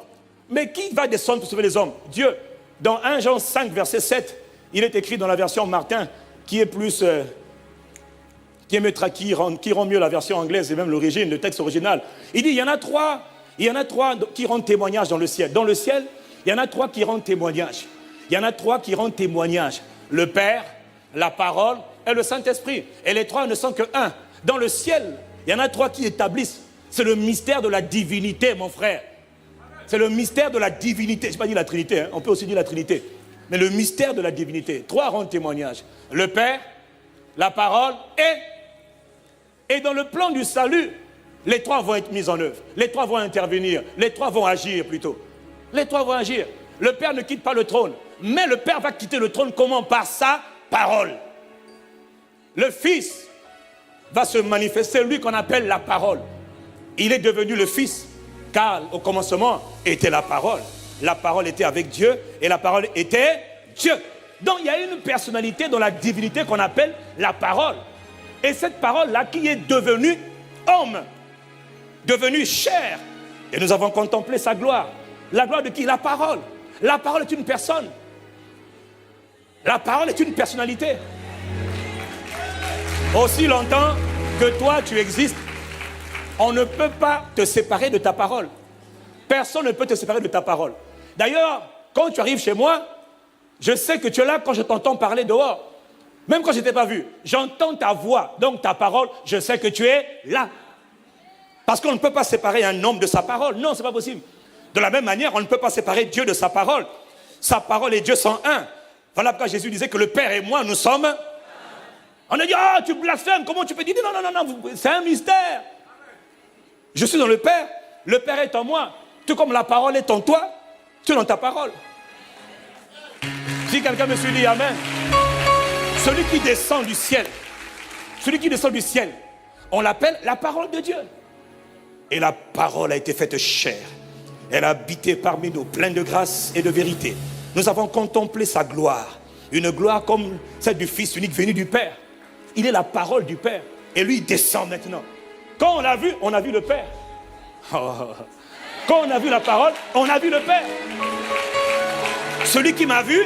Mais qui va descendre pour sauver les hommes? Dieu. Dans 1 Jean 5, verset 7, il est écrit dans la version Martin, qui est plus... qui rend mieux la version anglaise et même l'origine, le texte original. Il dit, il y en a trois qui rendent témoignage dans le ciel. Dans le ciel, il y en a trois qui rendent témoignage. Il y en a trois qui rendent témoignage. Le Père, la Parole et le Saint-Esprit. Et les trois ne sont que un. Dans le ciel, il y en a trois qui établissent. C'est le mystère de la divinité, mon frère. C'est le mystère de la divinité. Je n'ai pas dit la Trinité, hein. On peut aussi dire la Trinité. Mais le mystère de la divinité. Trois rendent témoignage. Le Père, la Parole et dans le plan du salut, les trois vont être mis en œuvre. Les trois vont intervenir. Les trois vont agir plutôt. Les trois vont agir. Le Père ne quitte pas le trône. Mais le Père va quitter le trône comment? Par sa parole. Le Fils va se manifester, lui qu'on appelle la parole. Il est devenu le Fils, car au commencement était la parole. La parole était avec Dieu et la parole était Dieu. Donc il y a une personnalité dans la divinité qu'on appelle la parole. Et cette parole-là qui est devenue homme, devenue chair. Et nous avons contemplé sa gloire. La gloire de qui? La parole. La parole est une personne. La parole est une personnalité. Aussi longtemps que toi tu existes, on ne peut pas te séparer de ta parole. Personne ne peut te séparer de ta parole. D'ailleurs, quand tu arrives chez moi, je sais que tu es là quand je t'entends parler dehors. Même quand je ne t'ai pas vu, j'entends ta voix, donc ta parole, je sais que tu es là. Parce qu'on ne peut pas séparer un homme de sa parole. Non, ce n'est pas possible. De la même manière, on ne peut pas séparer Dieu de sa parole. Sa parole et Dieu sont un. Voilà pourquoi Jésus disait que le Père et moi, nous sommes... On a dit, ah, tu blasphèmes, comment tu peux dire? Non, c'est un mystère. Je suis dans le Père est en moi. Tout comme la parole est en toi, tu es dans ta parole. Si quelqu'un me suit, dit amen. Celui qui descend du ciel, on l'appelle la parole de Dieu. Et la parole a été faite chair. Elle a habité parmi nous, pleine de grâce et de vérité. Nous avons contemplé sa gloire. Une gloire comme celle du Fils unique venu du Père. Il est la parole du Père. Et lui, il descend maintenant. Quand on l'a vu, on a vu le Père. Quand on a vu la parole, on a vu le Père. Celui qui m'a vu,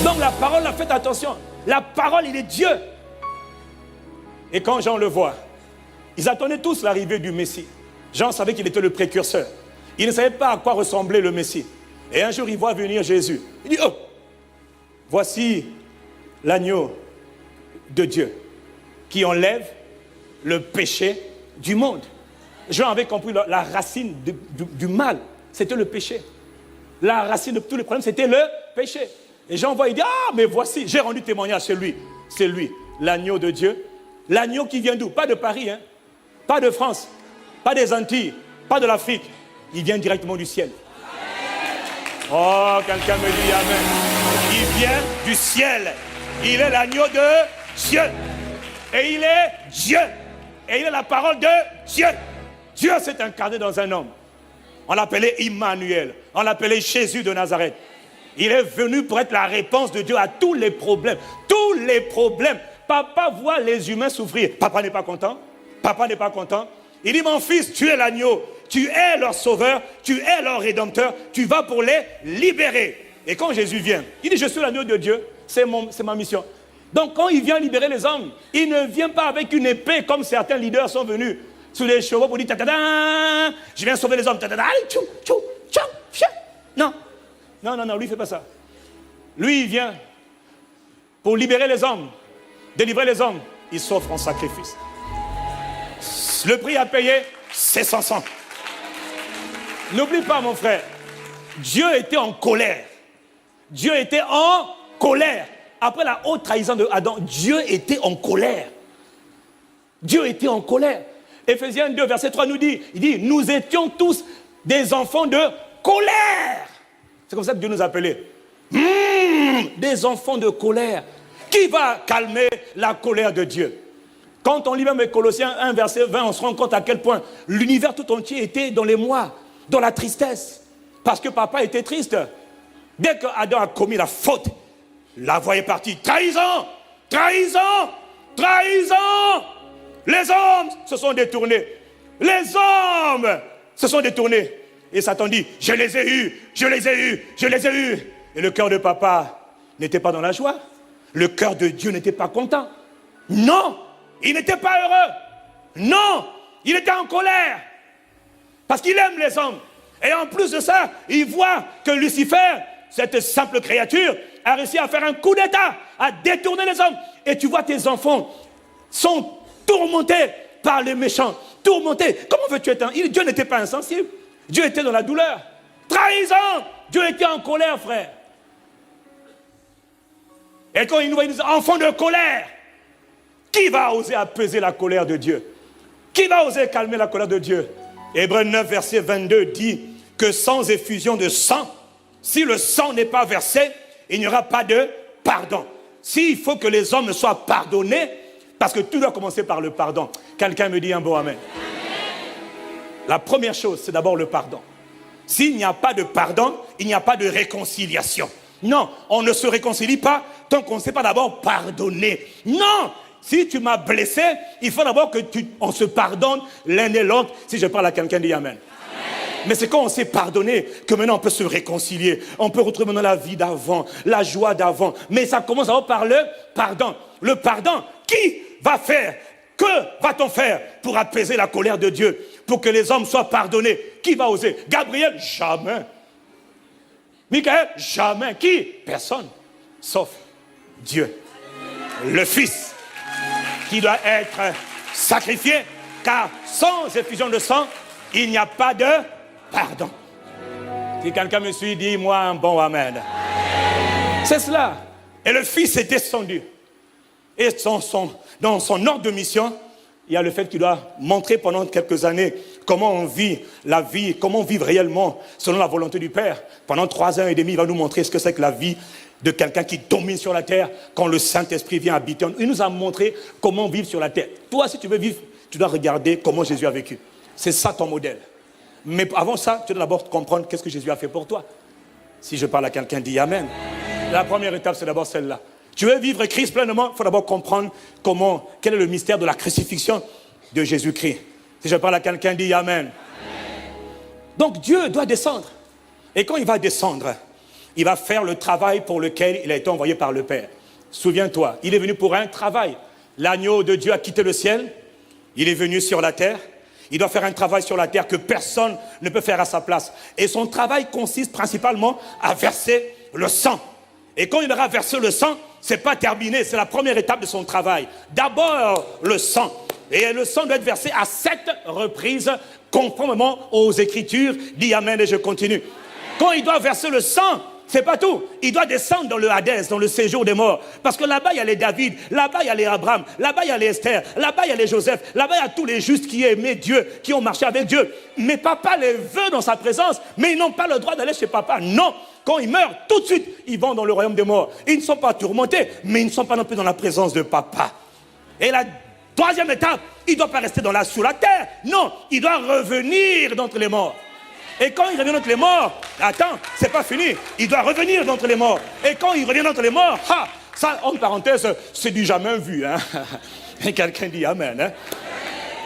donc la parole, faites attention. La parole, il est Dieu. Et quand Jean le voit, ils attendaient tous l'arrivée du Messie. Jean savait qu'il était le précurseur. Il ne savait pas à quoi ressemblait le Messie. Et un jour, il voit venir Jésus. Il dit, oh, voici l'agneau de Dieu qui enlève le péché du monde. Jean avait compris la racine du mal. C'était le péché. La racine de tous les problèmes, c'était le péché. Et Jean voit, il dit, ah, mais voici, j'ai rendu témoignage, c'est lui, l'agneau de Dieu. L'agneau qui vient d'où? Pas de Paris, hein? Pas de France, pas des Antilles, pas de l'Afrique. Il vient directement du ciel. Oh, quelqu'un me dit amen. Il vient du ciel. Il est l'agneau de Dieu. Et il est Dieu. Et il est la parole de Dieu. Dieu s'est incarné dans un homme. On l'appelait Emmanuel. On l'appelait Jésus de Nazareth. Il est venu pour être la réponse de Dieu à tous les problèmes. Tous les problèmes. Papa voit les humains souffrir. Papa n'est pas content. Papa n'est pas content. Il dit, mon fils, tu es l'agneau. Tu es leur sauveur. Tu es leur rédempteur. Tu vas pour les libérer. Et quand Jésus vient, il dit, je suis l'agneau de Dieu. C'est ma mission. Donc quand il vient libérer les hommes, il ne vient pas avec une épée comme certains leaders sont venus sous les chevaux pour dire je viens sauver les hommes. Allez, tchou, tchou, tchou, tchou. Non. Non, lui il ne fait pas ça. Lui il vient pour libérer les hommes, délivrer les hommes. Il s'offre en sacrifice. Le prix à payer, c'est son sang. N'oublie pas mon frère, Dieu était en colère. Dieu était en colère. Après la haute trahison de Adam, Dieu était en colère. Dieu était en colère. Éphésiens 2, verset 3 nous dit, il dit, nous étions tous des enfants de colère. C'est comme ça que Dieu nous appelait. Des enfants de colère. Qui va calmer la colère de Dieu? Quand on lit même Colossiens 1, verset 20, on se rend compte à quel point l'univers tout entier était dans les mois, dans la tristesse. Parce que papa était triste. Dès que Adam a commis la faute, la voix est partie. Trahison! Trahison! Trahison! Les hommes se sont détournés. Les hommes se sont détournés. Et Satan dit, je les ai eus, je les ai eus, je les ai eus. Et le cœur de papa n'était pas dans la joie. Le cœur de Dieu n'était pas content. Non, il n'était pas heureux. Non, il était en colère. Parce qu'il aime les hommes. Et en plus de ça, il voit que Lucifer, cette simple créature, a réussi à faire un coup d'état, à détourner les hommes. Et tu vois tes enfants sont tourmentés par les méchants. Tourmentés. Comment veux-tu être Dieu n'était pas insensible. Dieu était dans la douleur. Trahison. Dieu était en colère, frère. Et quand il nous voit, il nous dit, enfant de colère, qui va oser apaiser la colère de Dieu? Qui va oser calmer la colère de Dieu? Hébreux 9, verset 22 dit que sans effusion de sang, si le sang n'est pas versé, il n'y aura pas de pardon. S'il faut que les hommes soient pardonnés, parce que tout doit commencer par le pardon. Quelqu'un me dit un beau amen. La première chose, c'est d'abord le pardon. S'il n'y a pas de pardon, il n'y a pas de réconciliation. Non, on ne se réconcilie pas tant qu'on ne sait pas d'abord pardonner. Non, si tu m'as blessé, il faut d'abord qu'on se pardonne l'un et l'autre. Si je parle à quelqu'un, dis amen. Mais c'est quand on s'est pardonné que maintenant on peut se réconcilier. On peut retrouver maintenant la vie d'avant, la joie d'avant. Mais ça commence d'abord par le pardon. Le pardon, qui va faire? Que va-t-on faire pour apaiser la colère de Dieu? Pour que les hommes soient pardonnés? Qui va oser? Gabriel? Jamais. Michael? Jamais. Qui? Personne. Sauf Dieu. Le Fils qui doit être sacrifié, car sans effusion de sang, il n'y a pas de pardon. Si quelqu'un me suit, dis-moi un bon amen. C'est cela. Et le Fils est descendu. Et dans son ordre de mission, il y a le fait qu'il doit montrer pendant quelques années comment on vit la vie, comment on vit réellement selon la volonté du Père. Pendant 3 ans et demi, il va nous montrer ce que c'est que la vie de quelqu'un qui domine sur la terre quand le Saint-Esprit vient habiter. Il nous a montré comment vivre sur la terre. Toi, si tu veux vivre, tu dois regarder comment Jésus a vécu. C'est ça ton modèle. Mais avant ça, tu dois d'abord comprendre qu'est-ce que Jésus a fait pour toi. Si je parle à quelqu'un, dis amen. La première étape, c'est d'abord celle-là. Tu veux vivre Christ pleinement, il faut d'abord comprendre quel est le mystère de la crucifixion de Jésus-Christ. Si je parle à quelqu'un, dis amen. Donc Dieu doit descendre. Et quand il va descendre, il va faire le travail pour lequel il a été envoyé par le Père. Souviens-toi, il est venu pour un travail. L'agneau de Dieu a quitté le ciel. Il est venu sur la terre. Il doit faire un travail sur la terre que personne ne peut faire à sa place. Et son travail consiste principalement à verser le sang. Et quand il aura versé le sang, c'est pas terminé, c'est la première étape de son travail. D'abord, le sang. Et le sang doit être versé à 7 reprises, conformément aux Écritures. Dis amen et je continue. Quand il doit verser le sang, c'est pas tout. Il doit descendre dans le Hadès, dans le séjour des morts. Parce que là-bas, il y a les David, là-bas, il y a les Abraham, là-bas, il y a les Esther, là-bas, il y a les Joseph, là-bas, il y a tous les justes qui aimaient Dieu, qui ont marché avec Dieu. Mais papa les veut dans sa présence, mais ils n'ont pas le droit d'aller chez papa. Non. Quand ils meurent, tout de suite, ils vont dans le royaume des morts. Ils ne sont pas tourmentés, mais ils ne sont pas non plus dans la présence de papa. Et la troisième étape, il ne doit pas rester sous la terre. Non, il doit revenir d'entre les morts. Et quand il revient d'entre les morts, attends, c'est pas fini. Il doit revenir d'entre les morts. Et quand il revient d'entre les morts, ça, en parenthèse, c'est du jamais vu. Hein? Et quelqu'un dit amen. Hein?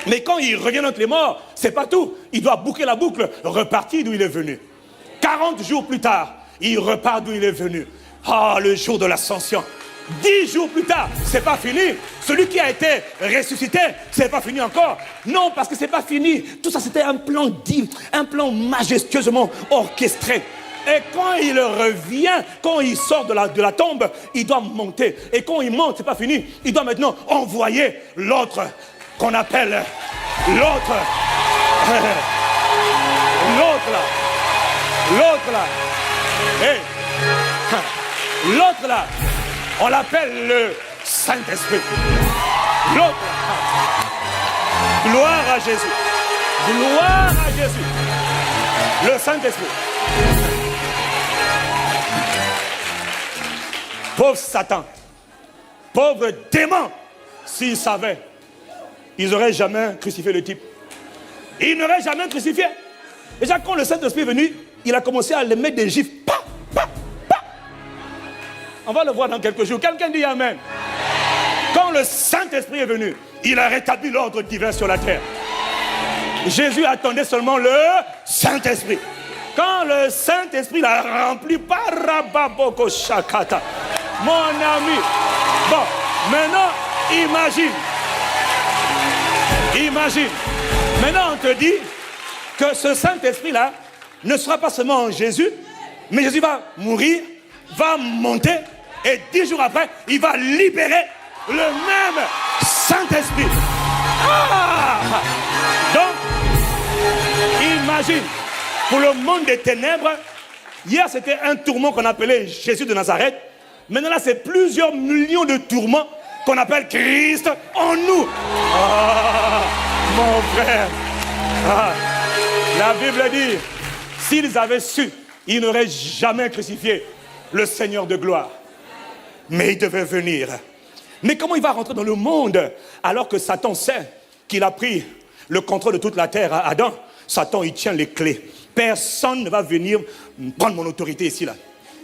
Mais quand il revient d'entre les morts, c'est pas tout. Il doit boucler la boucle, repartir d'où il est venu. 40 jours plus tard, il repart d'où il est venu. Le jour de l'ascension. 10 jours plus tard, c'est pas fini. Celui qui a été ressuscité, c'est pas fini encore. Non, parce que c'est pas fini. Tout ça, c'était un plan dit, un plan majestueusement orchestré. Et quand il revient, quand il sort de la tombe, il doit monter. Et quand il monte, c'est pas fini. Il doit maintenant envoyer l'autre qu'on appelle l'autre. L'autre là. L'autre là. Hey. L'autre là. On l'appelle le Saint-Esprit. L'autre là. Gloire à Jésus. Gloire à Jésus. Le Saint-Esprit. Pauvre Satan, pauvre démon, s'ils savaient, ils n'auraient jamais crucifié le type. Ils n'auraient jamais crucifié. Déjà, quand le Saint-Esprit est venu, il a commencé à les mettre des gifles. Pa, pa, pa. On va le voir dans quelques jours. Quelqu'un dit Amen. Quand le Saint-Esprit est venu, il a rétabli l'ordre divin sur la terre. Jésus attendait seulement le Saint-Esprit. Quand le Saint-Esprit l'a rempli par Rababoko Shakata, mon ami. Bon, maintenant, imagine. Maintenant, on te dit que ce Saint-Esprit-là ne sera pas seulement en Jésus, mais Jésus va mourir, va monter, et 10 jours après, il va libérer le même Saint-Esprit. Ah! Donc, imagine. Pour le monde des ténèbres, hier c'était un tourment qu'on appelait Jésus de Nazareth. Maintenant là c'est plusieurs millions de tourments qu'on appelle Christ en nous. Ah, mon frère. Ah, la Bible dit, s'ils avaient su, ils n'auraient jamais crucifié le Seigneur de gloire. Mais il devait venir. Mais comment il va rentrer dans le monde alors que Satan sait qu'il a pris le contrôle de toute la terre à Adam? Satan, il tient les clés. Personne ne va venir prendre mon autorité ici, là.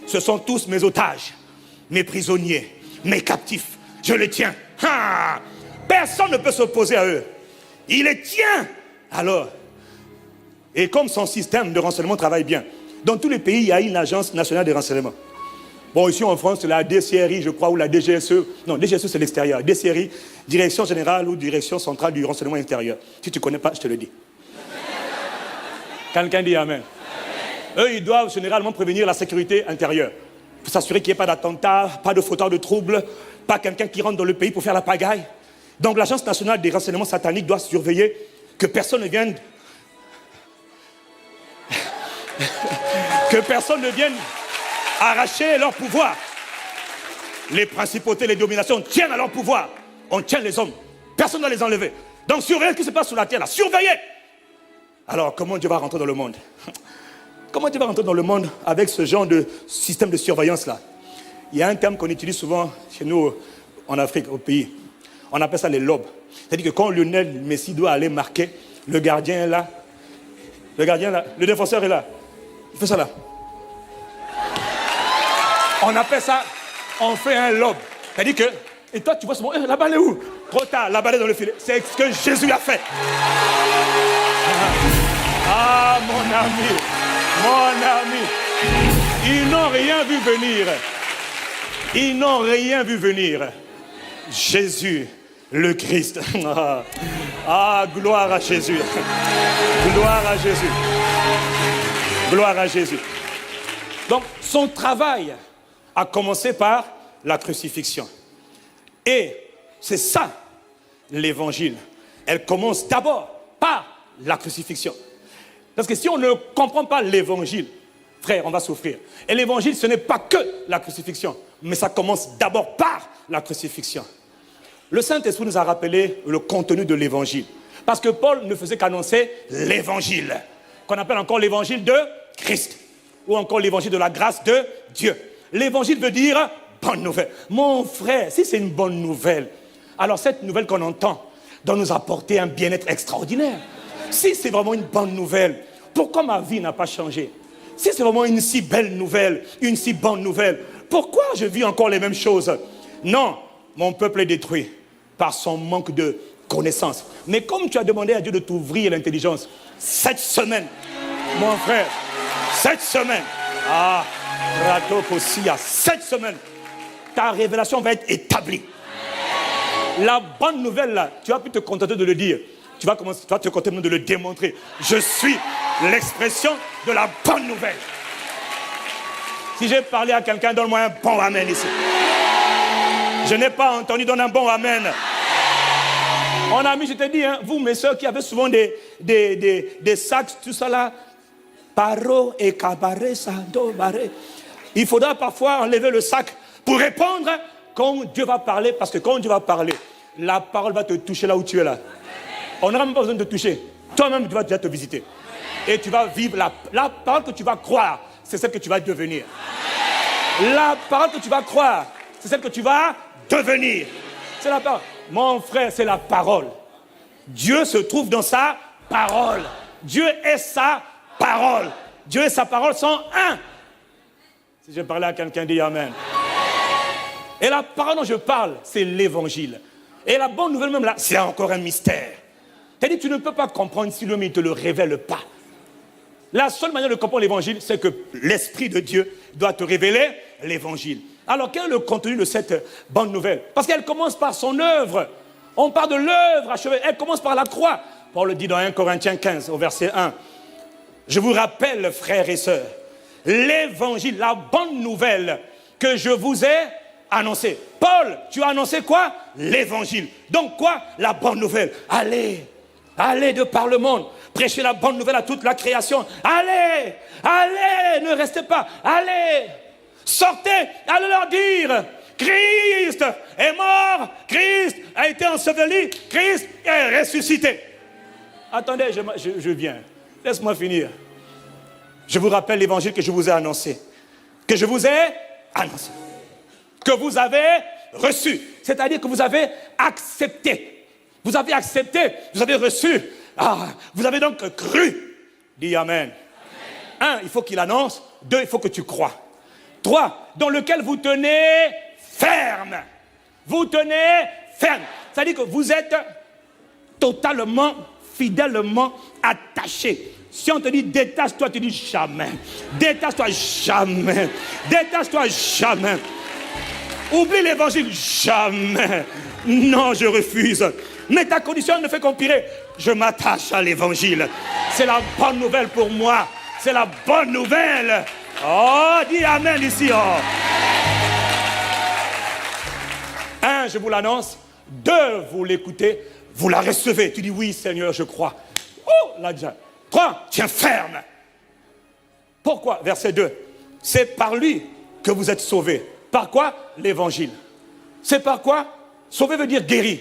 Ce sont tous mes otages, mes prisonniers, mes captifs. Je les tiens. Ah! Personne ne peut s'opposer à eux. Il les tient. Alors, et comme son système de renseignement travaille bien, dans tous les pays, il y a une agence nationale de renseignement. Bon, ici en France, c'est la DCRI, je crois, ou la DGSE. Non, DGSE, c'est l'extérieur. DCRI, Direction Générale ou Direction Centrale du Renseignement Intérieur. Si tu ne connais pas, je te le dis. Quelqu'un dit Amen. Eux, ils doivent généralement prévenir la sécurité intérieure. Pour s'assurer qu'il n'y ait pas d'attentat, pas de fauteurs de troubles, pas quelqu'un qui rentre dans le pays pour faire la pagaille. Donc l'Agence nationale des renseignements sataniques doit surveiller que personne ne vienne... que personne ne vienne arracher leur pouvoir. Les principautés, les dominations tiennent à leur pouvoir. On tient les hommes. Personne ne doit les enlever. Donc surveillez ce qui se passe sur la terre, là. Surveillez. Alors, comment Dieu va rentrer dans le monde? Comment Dieu va rentrer dans le monde avec ce genre de système de surveillance-là? Il y a un terme qu'on utilise souvent chez nous, en Afrique, au pays. On appelle ça les lobes. C'est-à-dire que quand Lionel Messi doit aller marquer, le gardien est là. Le défenseur est là. Il fait ça là. On appelle ça, on fait un lobe. C'est-à-dire que, et toi tu vois, la balle est où? Trop tard, la balle est dans le filet. C'est ce que Jésus a fait. Ah, mon ami, ils n'ont rien vu venir. Ils n'ont rien vu venir. Jésus, le Christ. Ah, gloire à Jésus. Gloire à Jésus. Gloire à Jésus. Donc, son travail a commencé par la crucifixion. Et c'est ça, l'évangile. Elle commence d'abord par la crucifixion. Parce que si on ne comprend pas l'évangile, frère, on va souffrir. Et l'évangile, ce n'est pas que la crucifixion, mais ça commence d'abord par la crucifixion. Le Saint-Esprit nous a rappelé le contenu de l'évangile. Parce que Paul ne faisait qu'annoncer l'évangile, qu'on appelle encore l'évangile de Christ, ou encore l'évangile de la grâce de Dieu. L'évangile veut dire bonne nouvelle. Mon frère, si c'est une bonne nouvelle, alors cette nouvelle qu'on entend doit nous apporter un bien-être extraordinaire. Si c'est vraiment une bonne nouvelle, pourquoi ma vie n'a pas changé? Si c'est vraiment une si belle nouvelle, une si bonne nouvelle, pourquoi je vis encore les mêmes choses? Non, mon peuple est détruit par son manque de connaissance. Mais comme tu as demandé à Dieu de t'ouvrir l'intelligence, cette semaine, mon frère, cette semaine, cette semaine, ta révélation va être établie. La bonne nouvelle, là, tu vas plus te contenter de le dire. Tu vas te contenter de le démontrer. Je suis l'expression de la bonne nouvelle. Si j'ai parlé à quelqu'un, donne-moi un bon amen ici. Je n'ai pas entendu, donne un bon amen. Mon ami, je te dis, hein, vous, mes soeurs, qui avez souvent des sacs, tout ça là, paro et cabaret, sando, barré. Il faudra parfois enlever le sac pour répondre quand Dieu va parler, parce que quand Dieu va parler, la parole va te toucher là où tu es là. On n'aura même pas besoin de te toucher. Toi-même, tu vas déjà te visiter. Et tu vas vivre la parole que tu vas croire, c'est celle que tu vas devenir. La parole que tu vas croire, c'est celle que tu vas devenir. C'est la parole. Mon frère, c'est la parole. Dieu se trouve dans sa parole. Dieu est sa parole. Dieu et sa parole sont un. Si je parlais à quelqu'un, dis Amen. Et la parole dont je parle, c'est l'évangile. Et la bonne nouvelle même là, c'est encore un mystère. C'est-à-dire que tu ne peux pas comprendre si l'homme ne te le révèle pas. La seule manière de comprendre l'évangile, c'est que l'Esprit de Dieu doit te révéler l'évangile. Alors, quel est le contenu de cette bonne nouvelle? Parce qu'elle commence par son œuvre. On parle de l'œuvre achevée. Elle commence par la croix. Paul le dit dans 1 Corinthiens 15, au verset 1. Je vous rappelle, frères et sœurs, l'évangile, la bonne nouvelle que je vous ai annoncée. Paul, tu as annoncé quoi? L'évangile. Donc quoi? La bonne nouvelle. Allez de par le monde. Prêchez la bonne nouvelle à toute la création. Allez, ne restez pas. Allez, sortez, allez leur dire, Christ est mort, Christ a été enseveli, Christ est ressuscité. Attendez, je viens. Laisse-moi finir. Je vous rappelle l'évangile que je vous ai annoncé. Que je vous ai annoncé. Que vous avez reçu. C'est-à-dire que vous avez accepté. Vous avez accepté, vous avez reçu. Vous avez donc cru. Dis Amen. Un, il faut qu'il annonce. Deux, il faut que tu crois. Trois, dans lequel vous tenez ferme. Vous tenez ferme. C'est-à-dire que vous êtes totalement, fidèlement attaché. Si on te dit détache-toi, tu dis jamais. Détache-toi jamais. Détache-toi jamais. Oublie l'évangile, jamais. Non, je refuse. Mais ta condition ne fait qu'empirer. Je m'attache à l'évangile. C'est la bonne nouvelle pour moi. C'est la bonne nouvelle. Oh, dis Amen ici. Oh. Un, je vous l'annonce. Deux, vous l'écoutez. Vous la recevez. Tu dis oui, Seigneur, je crois. Oh, là déjà. Trois, tiens ferme. Pourquoi? Verset 2. C'est par lui que vous êtes sauvés. Par quoi? L'évangile. C'est par quoi? Sauvé veut dire guéri,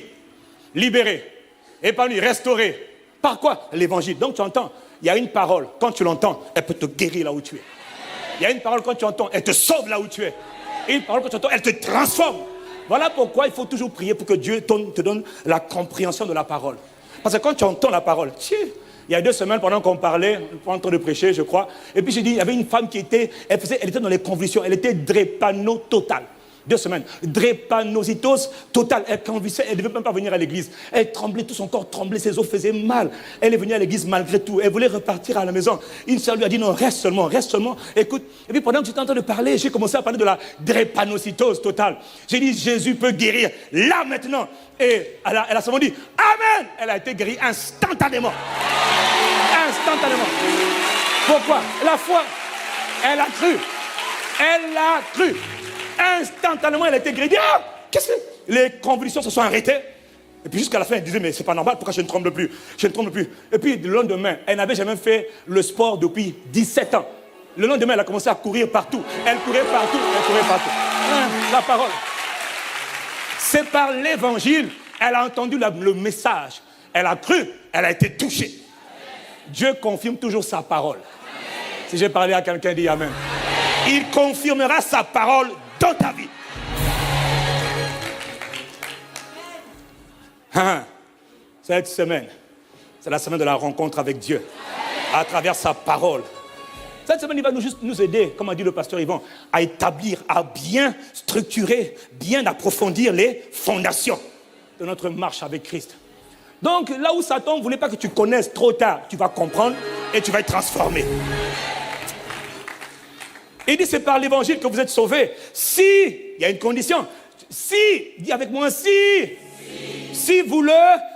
libéré, épanoui, restauré. Par quoi? L'évangile. Donc tu entends, il y a une parole, quand tu l'entends, elle peut te guérir là où tu es. Il y a une parole, quand tu entends, elle te sauve là où tu es. Et une parole, quand tu entends, elle te transforme. Voilà pourquoi il faut toujours prier pour que Dieu te donne la compréhension de la parole. Parce que quand tu entends la parole, il y a 2 semaines, pendant qu'on parlait, en train de prêcher, je crois, et puis j'ai dit, il y avait une femme qui elle était dans les convulsions, elle était drépano totale. 2 semaines, drépanocytose totale. Elle convulsait, elle ne devait même pas venir à l'église. Elle tremblait, tout son corps tremblait, ses os faisaient mal. Elle est venue à l'église malgré tout. Elle voulait repartir à la maison. Une sœur lui a dit non, reste seulement, écoute. Et puis pendant que j'étais en train de parler, j'ai commencé à parler de la drépanocytose totale. J'ai dit Jésus peut guérir là maintenant. Et elle a seulement dit Amen. Elle a été guérie instantanément. Instantanément. Pourquoi? La foi. Elle a cru. Elle a cru. Instantanément, elle a été guérie. Ah, qu'est-ce que les convulsions se sont arrêtées. Et puis jusqu'à la fin, elle disait, mais c'est pas normal, pourquoi je ne tremble plus? Je ne tremble plus. Et puis le lendemain, elle n'avait jamais fait le sport depuis 17 ans. Le lendemain, elle a commencé à courir partout. Elle courait partout, La parole. C'est par l'évangile, elle a entendu le message. Elle a cru, elle a été touchée. Dieu confirme toujours sa parole. Si j'ai parlé à quelqu'un, dit Amen. Il confirmera sa parole dans ta vie. Cette semaine, c'est la semaine de la rencontre avec Dieu, à travers sa parole. Cette semaine, il va nous aider, comme a dit le pasteur Yvan, à établir, à bien structurer, bien approfondir les fondations de notre marche avec Christ. Donc, là où Satan ne voulait pas que tu connaisses trop tard, tu vas comprendre et tu vas être transformé. Il dit, c'est par l'évangile que vous êtes sauvés. Si, il y a une condition. Si, dis avec moi, si vous le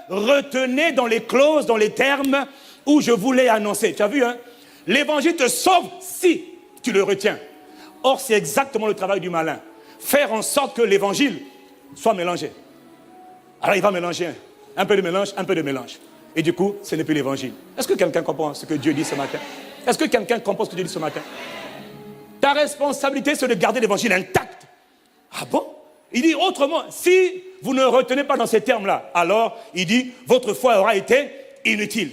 retenez dans les clauses, dans les termes où je vous l'ai annoncé. Tu as vu, hein? L'évangile te sauve si tu le retiens. Or, c'est exactement le travail du malin. Faire en sorte que l'évangile soit mélangé. Alors, il va mélanger un peu de mélange, un peu de mélange. Et du coup, ce n'est plus l'évangile. Est-ce que quelqu'un comprend ce que Dieu dit ce matin? Est-ce que quelqu'un comprend ce que Dieu dit ce matin? Ta responsabilité, c'est de garder l'évangile intact. Ah bon? Il dit autrement, si vous ne retenez pas dans ces termes-là, alors, il dit, votre foi aura été inutile.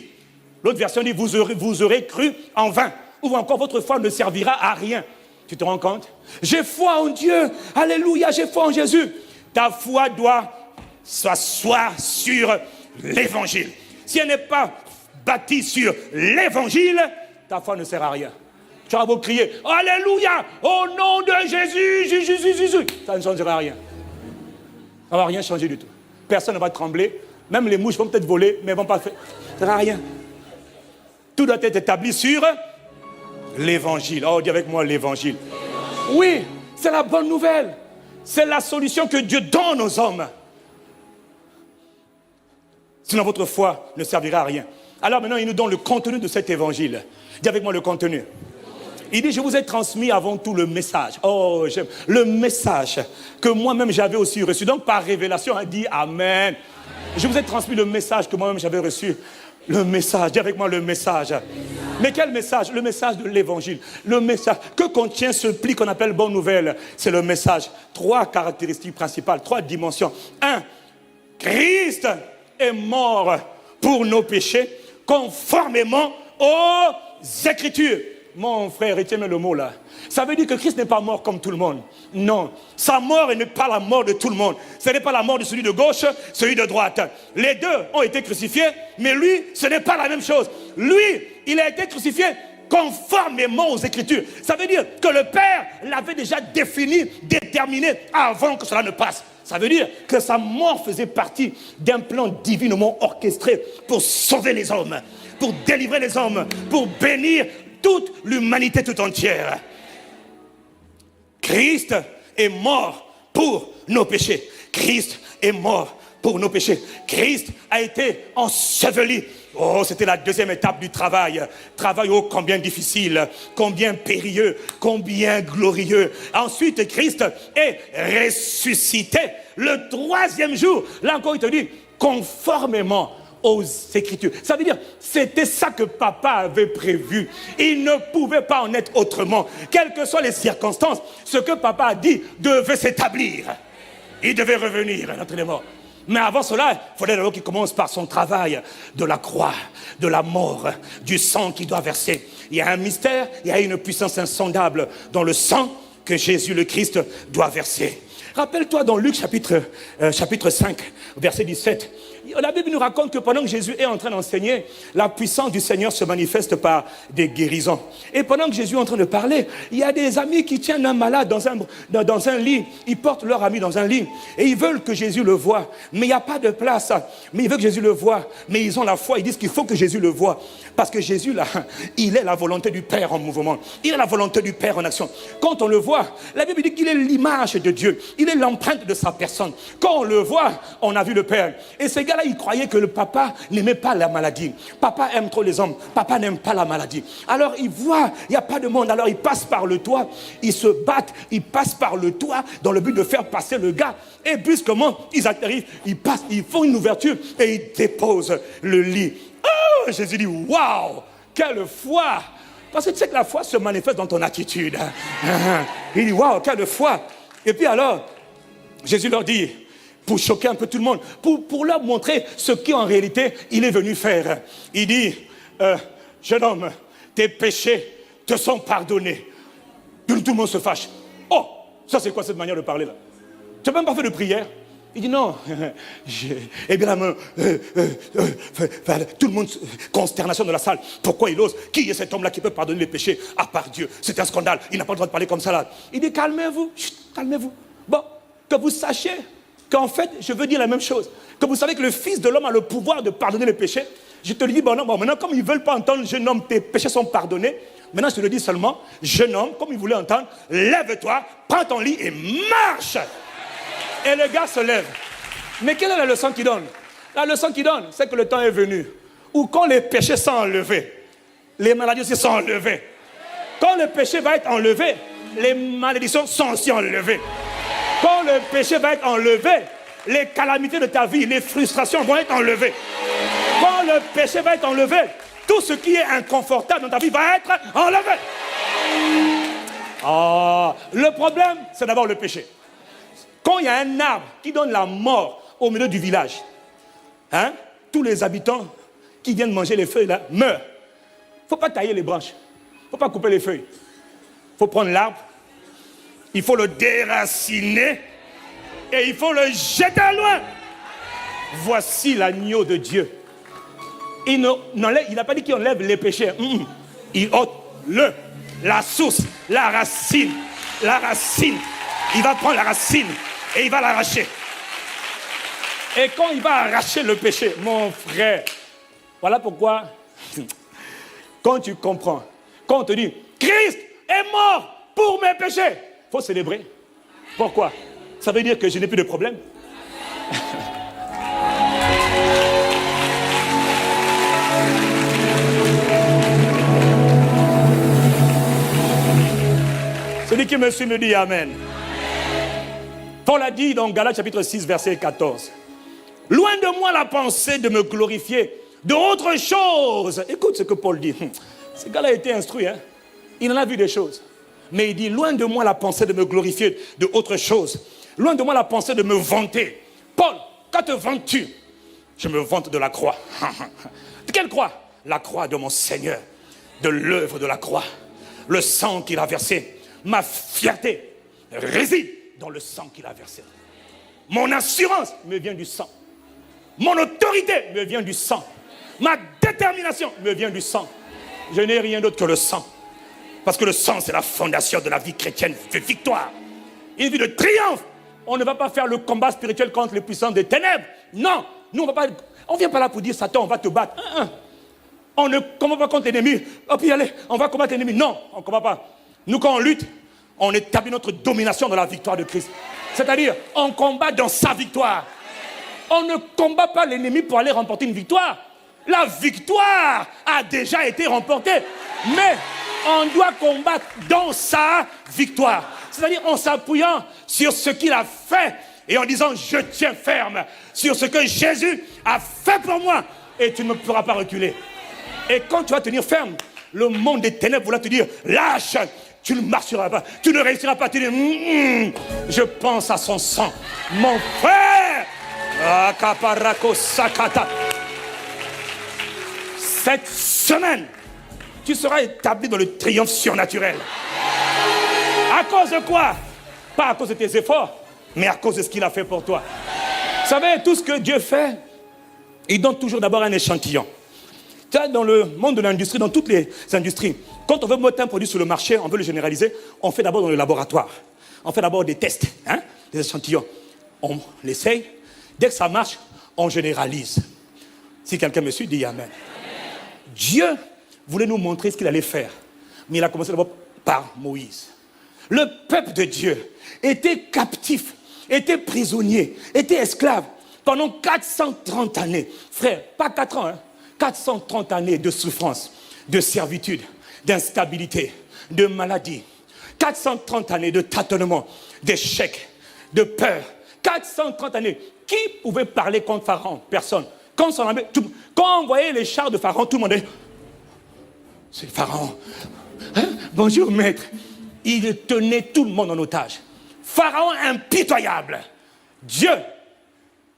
L'autre version dit, vous aurez cru en vain. Ou encore, votre foi ne servira à rien. Tu te rends compte? J'ai foi en Dieu. Alléluia, j'ai foi en Jésus. Ta foi doit s'asseoir sur l'évangile. Si elle n'est pas bâtie sur l'évangile, ta foi ne sert à rien. Tu auras beau crier, alléluia, au nom de Jésus, Jésus. Ça ne changera rien. Ça ne va rien changer du tout. Personne ne va trembler. Même les mouches vont peut-être voler, mais elles ne vont pas faire. Ça ne sera rien. Tout doit être établi sur l'évangile. Oh, dis avec moi l'évangile. Oui, c'est la bonne nouvelle. C'est la solution que Dieu donne aux hommes. Sinon, votre foi ne servira à rien. Alors maintenant, il nous donne le contenu de cet évangile. Dis avec moi le contenu. Il dit, je vous ai transmis avant tout le message. Oh, j'aime. Le message que moi-même j'avais aussi reçu. Donc, par révélation, il dit Amen. Je vous ai transmis le message que moi-même j'avais reçu. Le message. Dis avec moi le message. Mais quel message? Le message de l'évangile. Le message. Que contient ce pli qu'on appelle bonne nouvelle? C'est le message. 3 caractéristiques principales, 3 dimensions. 1. Christ est mort pour nos péchés, conformément aux Écritures. Mon frère, retiens le mot là. Ça veut dire que Christ n'est pas mort comme tout le monde. Non. Sa mort n'est pas la mort de tout le monde. Ce n'est pas la mort de celui de gauche, celui de droite. Les deux ont été crucifiés, mais lui, ce n'est pas la même chose. Lui, il a été crucifié conformément aux Écritures. Ça veut dire que le Père l'avait déjà défini, déterminé avant que cela ne passe. Ça veut dire que sa mort faisait partie d'un plan divinement orchestré pour sauver les hommes, pour délivrer les hommes, pour bénir toute l'humanité tout entière. Christ est mort pour nos péchés. Christ est mort pour nos péchés. Christ a été enseveli. Oh, c'était la deuxième étape du travail. Travail ô combien difficile, combien périlleux, combien glorieux. Ensuite, Christ est ressuscité le 3e jour. Là encore, il te dit, conformément aux Écritures. Ça veut dire, c'était ça que papa avait prévu. Il ne pouvait pas en être autrement. Quelles que soient les circonstances, ce que papa a dit devait s'établir. Il devait revenir à notre mort. Mais avant cela, il fallait d'abord qu'il commence par son travail de la croix, de la mort, du sang qu'il doit verser. Il y a un mystère, il y a une puissance insondable dans le sang que Jésus le Christ doit verser. Rappelle-toi dans Luc chapitre 5, verset 17, la Bible nous raconte que pendant que Jésus est en train d'enseigner, la puissance du Seigneur se manifeste par des guérisons. Et pendant que Jésus est en train de parler, il y a des amis qui tiennent un malade dans un lit. Ils portent leur ami dans un lit et ils veulent que Jésus le voie. Mais il n'y a pas de place. Mais ils veulent que Jésus le voie. Mais ils ont la foi. Ils disent qu'il faut que Jésus le voie. Parce que Jésus, là, il est la volonté du Père en mouvement. Il est la volonté du Père en action. Quand on le voit, la Bible dit qu'il est l'image de Dieu. Il est l'empreinte de sa personne. Quand on le voit, on a vu le Père. Et ces gars-là, ils croyaient que le papa n'aimait pas la maladie. Papa aime trop les hommes. Papa n'aime pas la maladie. Alors ils voient, il n'y a pas de monde. Alors ils passent par le toit. Ils se battent. Ils passent par le toit dans le but de faire passer le gars. Et brusquement, ils atterrissent. Ils passent, ils font une ouverture et ils déposent le lit. Oh, Jésus dit, waouh, quelle foi! Parce que tu sais que la foi se manifeste dans ton attitude. Il dit, waouh, quelle foi! Et puis alors, Jésus leur dit, pour choquer un peu tout le monde, pour leur montrer ce qu'en réalité il est venu faire. Il dit, jeune homme, tes péchés te sont pardonnés. Tout le monde se fâche. Oh, ça c'est quoi cette manière de parler là? Tu n'as même pas fait de prière? Il dit non, eh bien tout le monde, consternation de la salle. Pourquoi il ose? Qui est cet homme-là qui peut pardonner les péchés à part Dieu? C'est un scandale, il n'a pas le droit de parler comme ça là. Il dit calmez-vous, calmez-vous. Bon, que vous sachiez qu'en fait, je veux dire la même chose. Que vous savez que le Fils de l'homme a le pouvoir de pardonner les péchés. Je te le dis, bon, maintenant comme ils ne veulent pas entendre, jeune homme, tes péchés sont pardonnés. Maintenant, je te le dis seulement, jeune homme, comme il voulait entendre, lève-toi, prends ton lit et marche. Et le gars se lève. Mais quelle est la leçon qu'il donne? La leçon qu'il donne, c'est que le temps est venu où quand les péchés sont enlevés, les maladies aussi sont enlevées. Quand le péché va être enlevé, les malédictions sont aussi enlevées. Quand le péché va être enlevé, les calamités de ta vie, les frustrations vont être enlevées. Quand le péché va être enlevé, tout ce qui est inconfortable dans ta vie va être enlevé. Le problème, c'est d'abord le péché. Quand il y a un arbre qui donne la mort au milieu du village, tous les habitants qui viennent manger les feuilles là meurent. Il ne faut pas tailler les branches. Il ne faut pas couper les feuilles. Il faut prendre l'arbre, il faut le déraciner et il faut le jeter loin. Voici l'agneau de Dieu. Il n'a pas dit qu'il enlève les péchés. Il ôte la source, la racine. La racine. Il va prendre la racine et il va l'arracher. Et quand il va arracher le péché, mon frère, voilà pourquoi, quand tu comprends, quand on te dit, Christ est mort pour mes péchés, il faut célébrer. Pourquoi? Ça veut dire que je n'ai plus de problème. Celui qui me suit me dit Amen. Paul a dit dans Galates chapitre 6, verset 14. Loin de moi la pensée de me glorifier de autre chose. Écoute ce que Paul dit. Ce gars-là a été instruit. Il en a vu des choses. Mais il dit, loin de moi la pensée de me glorifier de autre chose. Loin de moi la pensée de me vanter. Paul, quand te vantes-tu? Je me vante de la croix. De quelle croix? La croix de mon Seigneur. De l'œuvre de la croix. Le sang qu'il a versé. Ma fierté réside dans le sang qu'il a versé. Mon assurance me vient du sang. Mon autorité me vient du sang. Ma détermination me vient du sang. Je n'ai rien d'autre que le sang. Parce que le sang, c'est la fondation de la vie chrétienne de victoire. Une vie de triomphe. On ne va pas faire le combat spirituel contre les puissances des ténèbres. Non, nous on ne vient pas là pour dire Satan, on va te battre. On ne combat pas contre l'ennemi. Oh, puis allez, on va combattre l'ennemi. Non, on ne combat pas. Nous, quand on lutte, on établit notre domination dans la victoire de Christ. C'est-à-dire, on combat dans sa victoire. On ne combat pas l'ennemi pour aller remporter une victoire. La victoire a déjà été remportée. Mais on doit combattre dans sa victoire. C'est-à-dire en s'appuyant sur ce qu'il a fait et en disant je tiens ferme sur ce que Jésus a fait pour moi et tu ne pourras pas reculer. Et quand tu vas tenir ferme, le monde des ténèbres va te dire lâche, tu ne marcheras pas, tu ne réussiras pas. Tu dis je pense à son sang, mon frère. Cette semaine, tu seras établi dans le triomphe surnaturel. À cause de quoi? Pas à cause de tes efforts, mais à cause de ce qu'il a fait pour toi. Vous savez, tout ce que Dieu fait, il donne toujours d'abord un échantillon. Tu vois, dans le monde de l'industrie, dans toutes les industries, quand on veut mettre un produit sur le marché, on veut le généraliser, on fait d'abord dans le laboratoire. On fait d'abord des tests, des échantillons. On l'essaye. Dès que ça marche, on généralise. Si quelqu'un me suit, dit Amen. Dieu voulait nous montrer ce qu'il allait faire. Mais il a commencé d'abord par Moïse. Le peuple de Dieu était captif, était prisonnier, était esclave pendant 430 années. Frère, pas 4 ans, 430 années de souffrance, de servitude, d'instabilité, de maladie. 430 années de tâtonnement, d'échec, de peur. 430 années. Qui pouvait parler contre Pharaon? Personne. Quand on voyait les chars de Pharaon, tout le monde disait c'est Pharaon. Bonjour maître. Il tenait tout le monde en otage. Pharaon impitoyable. Dieu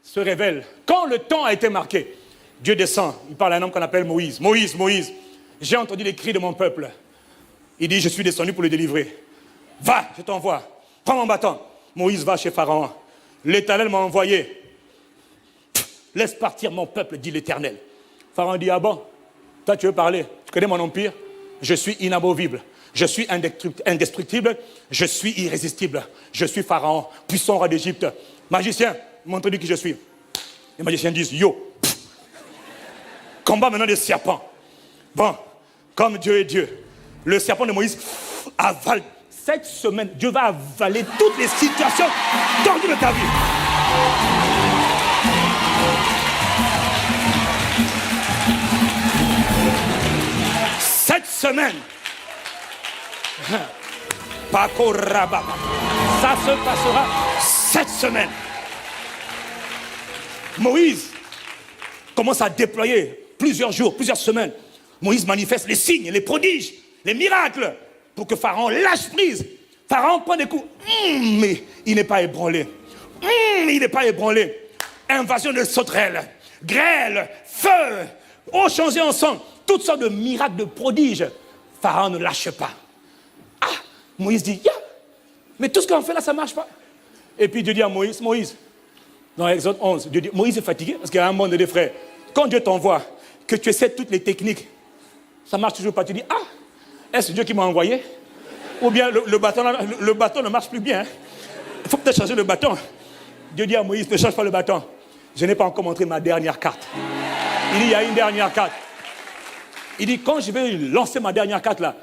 se révèle. Quand le temps a été marqué, Dieu descend. Il parle à un homme qu'on appelle Moïse. Moïse, Moïse, j'ai entendu les cris de mon peuple. Il dit, je suis descendu pour le délivrer. Va, je t'envoie. Prends mon bâton. Moïse va chez Pharaon. L'Éternel m'a envoyé. Laisse partir mon peuple, dit l'Éternel. Pharaon dit, ah bon, toi tu veux parler? Tu connais mon empire? Je suis inamovible. Je suis indestructible. Je suis irrésistible. Je suis Pharaon, puissant roi d'Égypte. Magicien, montre-lui qui je suis. Les magiciens disent, yo. Combat maintenant des serpents. Bon, comme Dieu est Dieu, Le serpent de Moïse avale. Cette semaine, Dieu va avaler toutes les situations tordues de ta vie. Cette semaine, Paco Rabat, ça se passera cette semaine. Moïse commence à déployer plusieurs jours, plusieurs semaines. Moïse manifeste les signes, les prodiges, les miracles pour que Pharaon lâche prise. Pharaon prend des coups, mais il n'est pas ébranlé. Il n'est pas ébranlé. Invasion de sauterelles, grêle, feu, eau changée en sang, toutes sortes de miracles, de prodiges. Pharaon ne lâche pas. Ah, Moïse dit, mais tout ce qu'on fait là, ça ne marche pas. Et puis Dieu dit à Moïse, dans Exode 11, Dieu dit, Moïse est fatigué parce qu'il y a un monde de frères. Quand Dieu t'envoie, que tu essaies toutes les techniques, ça ne marche toujours pas. Tu dis, est-ce Dieu qui m'a envoyé? Ou bien le bâton ne marche plus bien. Il faut peut-être changer le bâton. Dieu dit à Moïse, ne change pas le bâton. Je n'ai pas encore montré ma dernière carte. Il dit, il y a une dernière carte. Il dit, quand je vais lancer ma dernière carte là,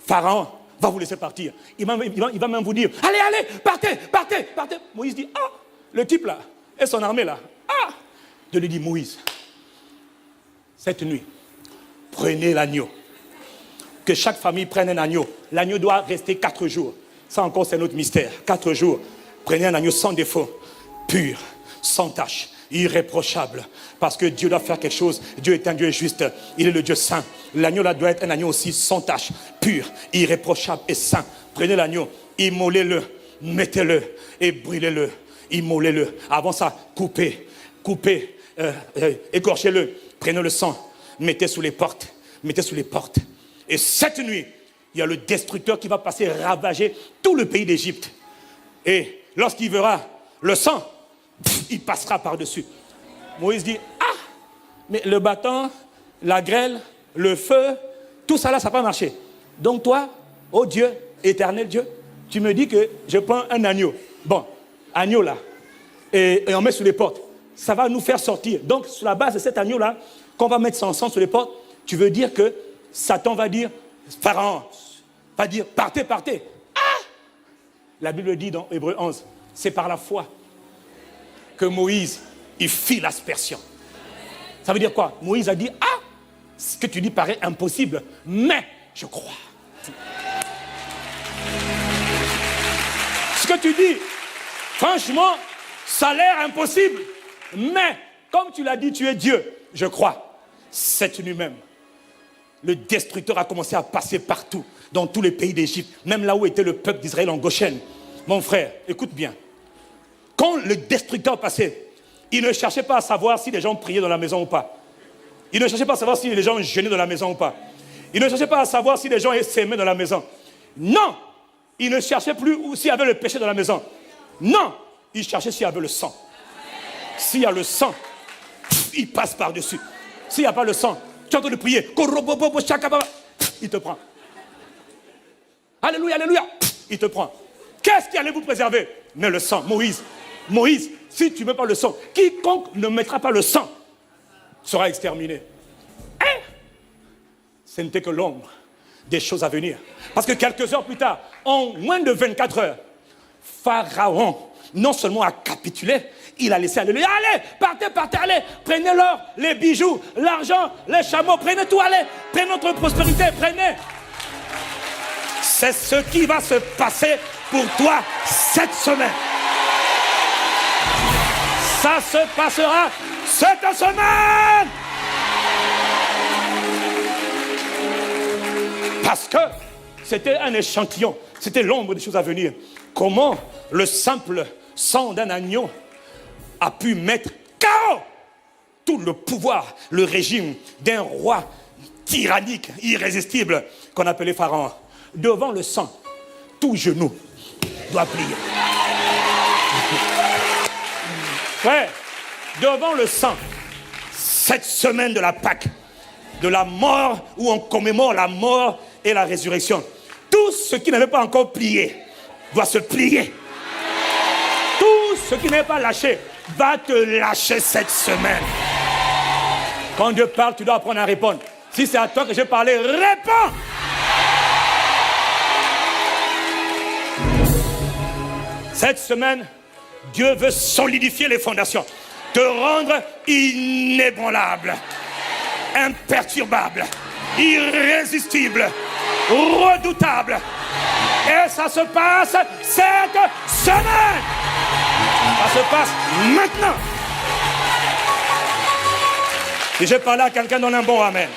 Pharaon va vous laisser partir. Il va même vous dire, allez, partez. Moïse dit, le type là, et son armée là. Dieu lui dit, Moïse, cette nuit, prenez l'agneau. Que chaque famille prenne un agneau. L'agneau doit rester 4 jours. Ça encore, c'est notre mystère. 4 jours. Prenez un agneau sans défaut, pur, sans tache, irréprochable. Parce que Dieu doit faire quelque chose. Dieu est un Dieu juste. Il est le Dieu saint. L'agneau là doit être un agneau aussi sans tache, pur, irréprochable et saint. Prenez l'agneau, immolez-le, mettez-le et brûlez-le. Immolez-le. Avant ça, coupez, égorgez-le. Prenez le sang, mettez sous les portes. Et cette nuit, il y a le destructeur qui va passer ravager tout le pays d'Égypte. Et lorsqu'il verra le sang, il passera par-dessus. Moïse dit, mais le bâton, la grêle, le feu, tout ça là, ça n'a pas marché. Donc toi, oh Dieu, éternel Dieu, tu me dis que je prends un agneau. Bon, agneau là, et on met sous les portes. Ça va nous faire sortir. Donc sur la base de cet agneau là, qu'on va mettre son sang sur les portes, tu veux dire que Satan va dire, Pharaon va dire, partez. La Bible dit dans Hébreux 11, c'est par la foi que Moïse, il fit l'aspersion. Ça veut dire quoi? Moïse a dit, ce que tu dis paraît impossible, mais je crois. Ce que tu dis, franchement, ça a l'air impossible, mais comme tu l'as dit, tu es Dieu, je crois. Cette nuit même, le destructeur a commencé à passer partout, dans tous les pays d'Égypte, même là où était le peuple d'Israël en Goshen. Mon frère, écoute bien. Quand le destructeur passait, il ne cherchait pas à savoir si les gens priaient dans la maison ou pas. Il ne cherchait pas à savoir si les gens jeûnaient dans la maison ou pas. Il ne cherchait pas à savoir si les gens s'aimaient dans la maison. Non, il ne cherchait plus s'il y avait le péché dans la maison. Non, il cherchait s'il y avait le sang. S'il y a le sang, il passe par-dessus. S'il n'y a pas le sang, tu es en train de prier. Il te prend. Alléluia, il te prend. Qu'est-ce qui allait vous préserver? Mais le sang. Moïse, si tu ne mets pas le sang, quiconque ne mettra pas le sang sera exterminé. Ce n'était que l'ombre des choses à venir. Parce que quelques heures plus tard, en moins de 24 heures, Pharaon, non seulement a capitulé, il a laissé aller. Allez, partez, allez, prenez l'or, les bijoux, l'argent, les chameaux, prenez tout, allez, prenez notre prospérité, prenez. C'est ce qui va se passer pour toi cette semaine. Ça se passera cette semaine. Parce que c'était un échantillon, c'était l'ombre des choses à venir. Comment le simple sang d'un agneau a pu mettre KO tout le pouvoir, le régime d'un roi tyrannique, irrésistible, qu'on appelait Pharaon. Devant le sang, tout genou doit plier. Frère, devant le sang, cette semaine de la Pâque, de la mort, où on commémore la mort et la résurrection, tout ce qui n'avait pas encore plié doit se plier. Tout ce qui n'est pas lâché va te lâcher cette semaine. Quand Dieu parle, tu dois apprendre à répondre. Si c'est à toi que j'ai parlé, réponds. Cette semaine, Dieu veut solidifier les fondations, te rendre inébranlable, imperturbable, irrésistible, redoutable. Et ça se passe cette semaine. Ça se passe maintenant. Si je parle à quelqu'un, donne un bon amen.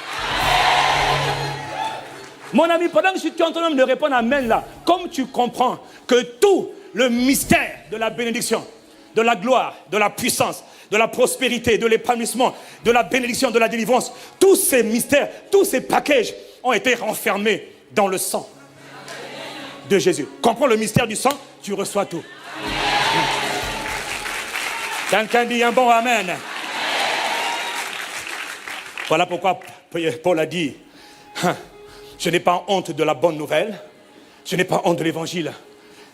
Mon ami, pendant que tu es en train de répondre amen là, comme tu comprends que tout le mystère de la bénédiction, de la gloire, de la puissance, de la prospérité, de l'épanouissement, de la bénédiction, de la délivrance, tous ces mystères, tous ces packages ont été renfermés dans le sang de Jésus. Comprends le mystère du sang, tu reçois tout. Quelqu'un dit un bon amen. Voilà pourquoi Paul a dit, je n'ai pas honte de la bonne nouvelle, je n'ai pas honte de l'évangile.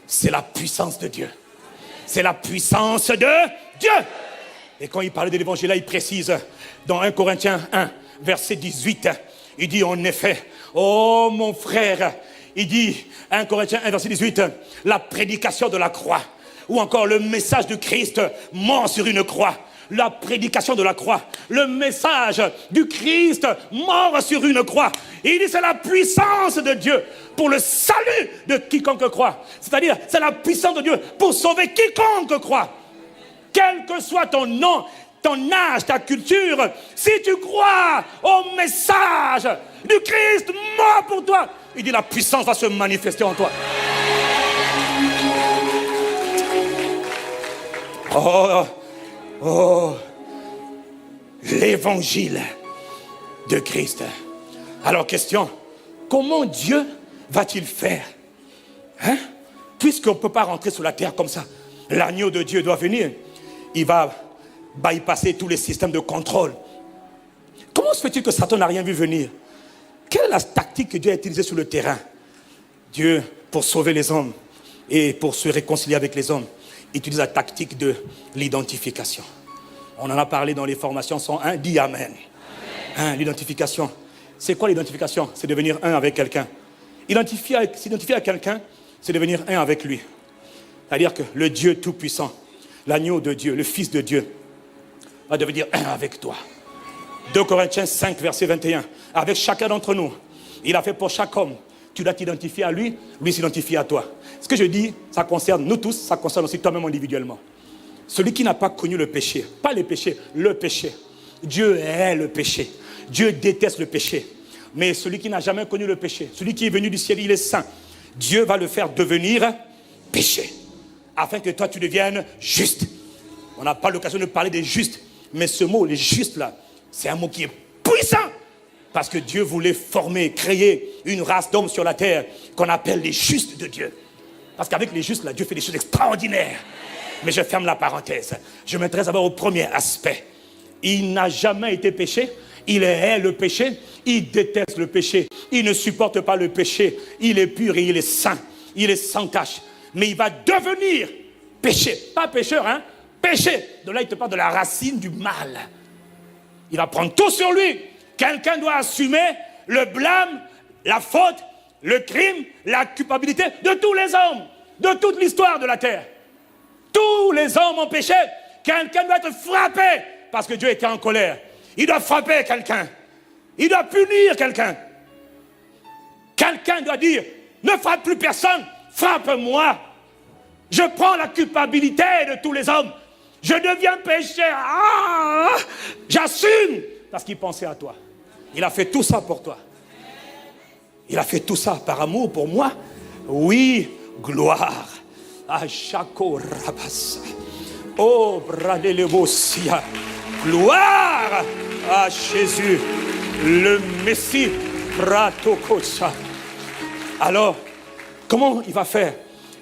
C'est la puissance de Dieu. C'est la puissance de Dieu. Et quand il parlait de l'évangile, là, il précise dans 1 Corinthiens 1, verset 18, il dit en effet, oh mon frère, il dit 1 Corinthiens 1, verset 18, la prédication de la croix, ou encore le message de Christ mort sur une croix. La prédication de la croix, le message du Christ mort sur une croix. Il dit c'est la puissance de Dieu pour le salut de quiconque croit. C'est-à-dire c'est la puissance de Dieu pour sauver quiconque croit. Quel que soit ton nom, ton âge, ta culture, si tu crois au message du Christ mort pour toi, il dit la puissance va se manifester en toi. Oh, l'évangile de Christ. Alors question, comment Dieu va-t-il faire puisqu'on ne peut pas rentrer sur la terre comme ça, l'agneau de Dieu doit venir. Il va bypasser tous les systèmes de contrôle. Comment se fait-il que Satan n'a rien vu venir? Quelle est la tactique que Dieu a utilisée sur le terrain? Dieu, pour sauver les hommes et pour se réconcilier avec les hommes, utilise la tactique de l'identification. On en a parlé dans les formations 101, dis Amen. L'identification. C'est quoi l'identification? C'est devenir un avec quelqu'un. S'identifier à quelqu'un, c'est devenir un avec lui. C'est-à-dire que le Dieu Tout-Puissant, l'agneau de Dieu, le Fils de Dieu, va devenir un avec toi. 2 Corinthiens 5, verset 21. Avec chacun d'entre nous, il a fait pour chaque homme. Tu dois t'identifier à lui, lui s'identifie à toi. Ce que je dis, ça concerne nous tous, ça concerne aussi toi-même individuellement. Celui qui n'a pas connu le péché, pas les péchés, le péché. Dieu est le péché. Dieu déteste le péché. Mais celui qui n'a jamais connu le péché, celui qui est venu du ciel, il est saint. Dieu va le faire devenir péché, afin que toi tu deviennes juste. On n'a pas l'occasion de parler des justes, mais ce mot, les justes là, c'est un mot qui est puissant. Parce que Dieu voulait former, créer une race d'hommes sur la terre qu'on appelle les justes de Dieu. Parce qu'avec les justes là, Dieu fait des choses extraordinaires. Mais je ferme la parenthèse. Je m'intéresse d'abord au premier aspect. Il n'a jamais été péché. Il est le péché. Il déteste le péché. Il ne supporte pas le péché. Il est pur et il est saint. Il est sans tache. Mais il va devenir péché. Pas pécheur, hein. Péché. De là, il te parle de la racine du mal. Il va prendre tout sur lui. Quelqu'un doit assumer le blâme, la faute, le crime, la culpabilité de tous les hommes, de toute l'histoire de la terre. Tous les hommes ont péché. Quelqu'un doit être frappé parce que Dieu était en colère. Il doit frapper quelqu'un. Il doit punir quelqu'un. Quelqu'un doit dire, ne frappe plus personne, frappe-moi. Je prends la culpabilité de tous les hommes. Je deviens pécheur. J'assume. Parce qu'il pensait à toi. Il a fait tout ça pour toi. Il a fait tout ça par amour pour moi. Oui, gloire. Ashako Rabasa. Oh, Bradelevosia. Gloire à Jésus, le Messie. Pratokosa. Alors, comment il va faire?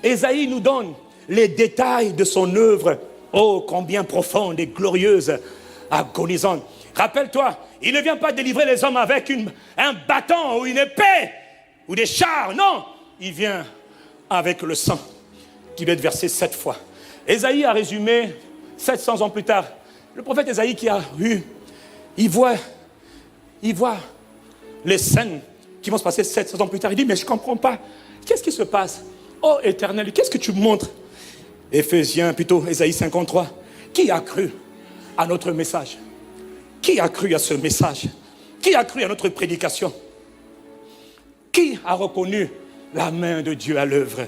Ésaïe nous donne les détails de son œuvre. Oh, combien profonde et glorieuse, agonisante. Rappelle-toi, il ne vient pas délivrer les hommes avec un bâton ou une épée ou des chars. Non, il vient avec le sang qui va être versé 7 fois. Ésaïe a résumé 700 ans plus tard. Le prophète Ésaïe qui a eu, il voit les scènes qui vont se passer 700 ans plus tard. Il dit, mais je ne comprends pas. Qu'est-ce qui se passe? Oh Éternel, qu'est-ce que tu montres? Ésaïe 53. Qui a cru à notre message? Qui a cru à ce message? Qui a cru à notre prédication? Qui a reconnu la main de Dieu à l'œuvre?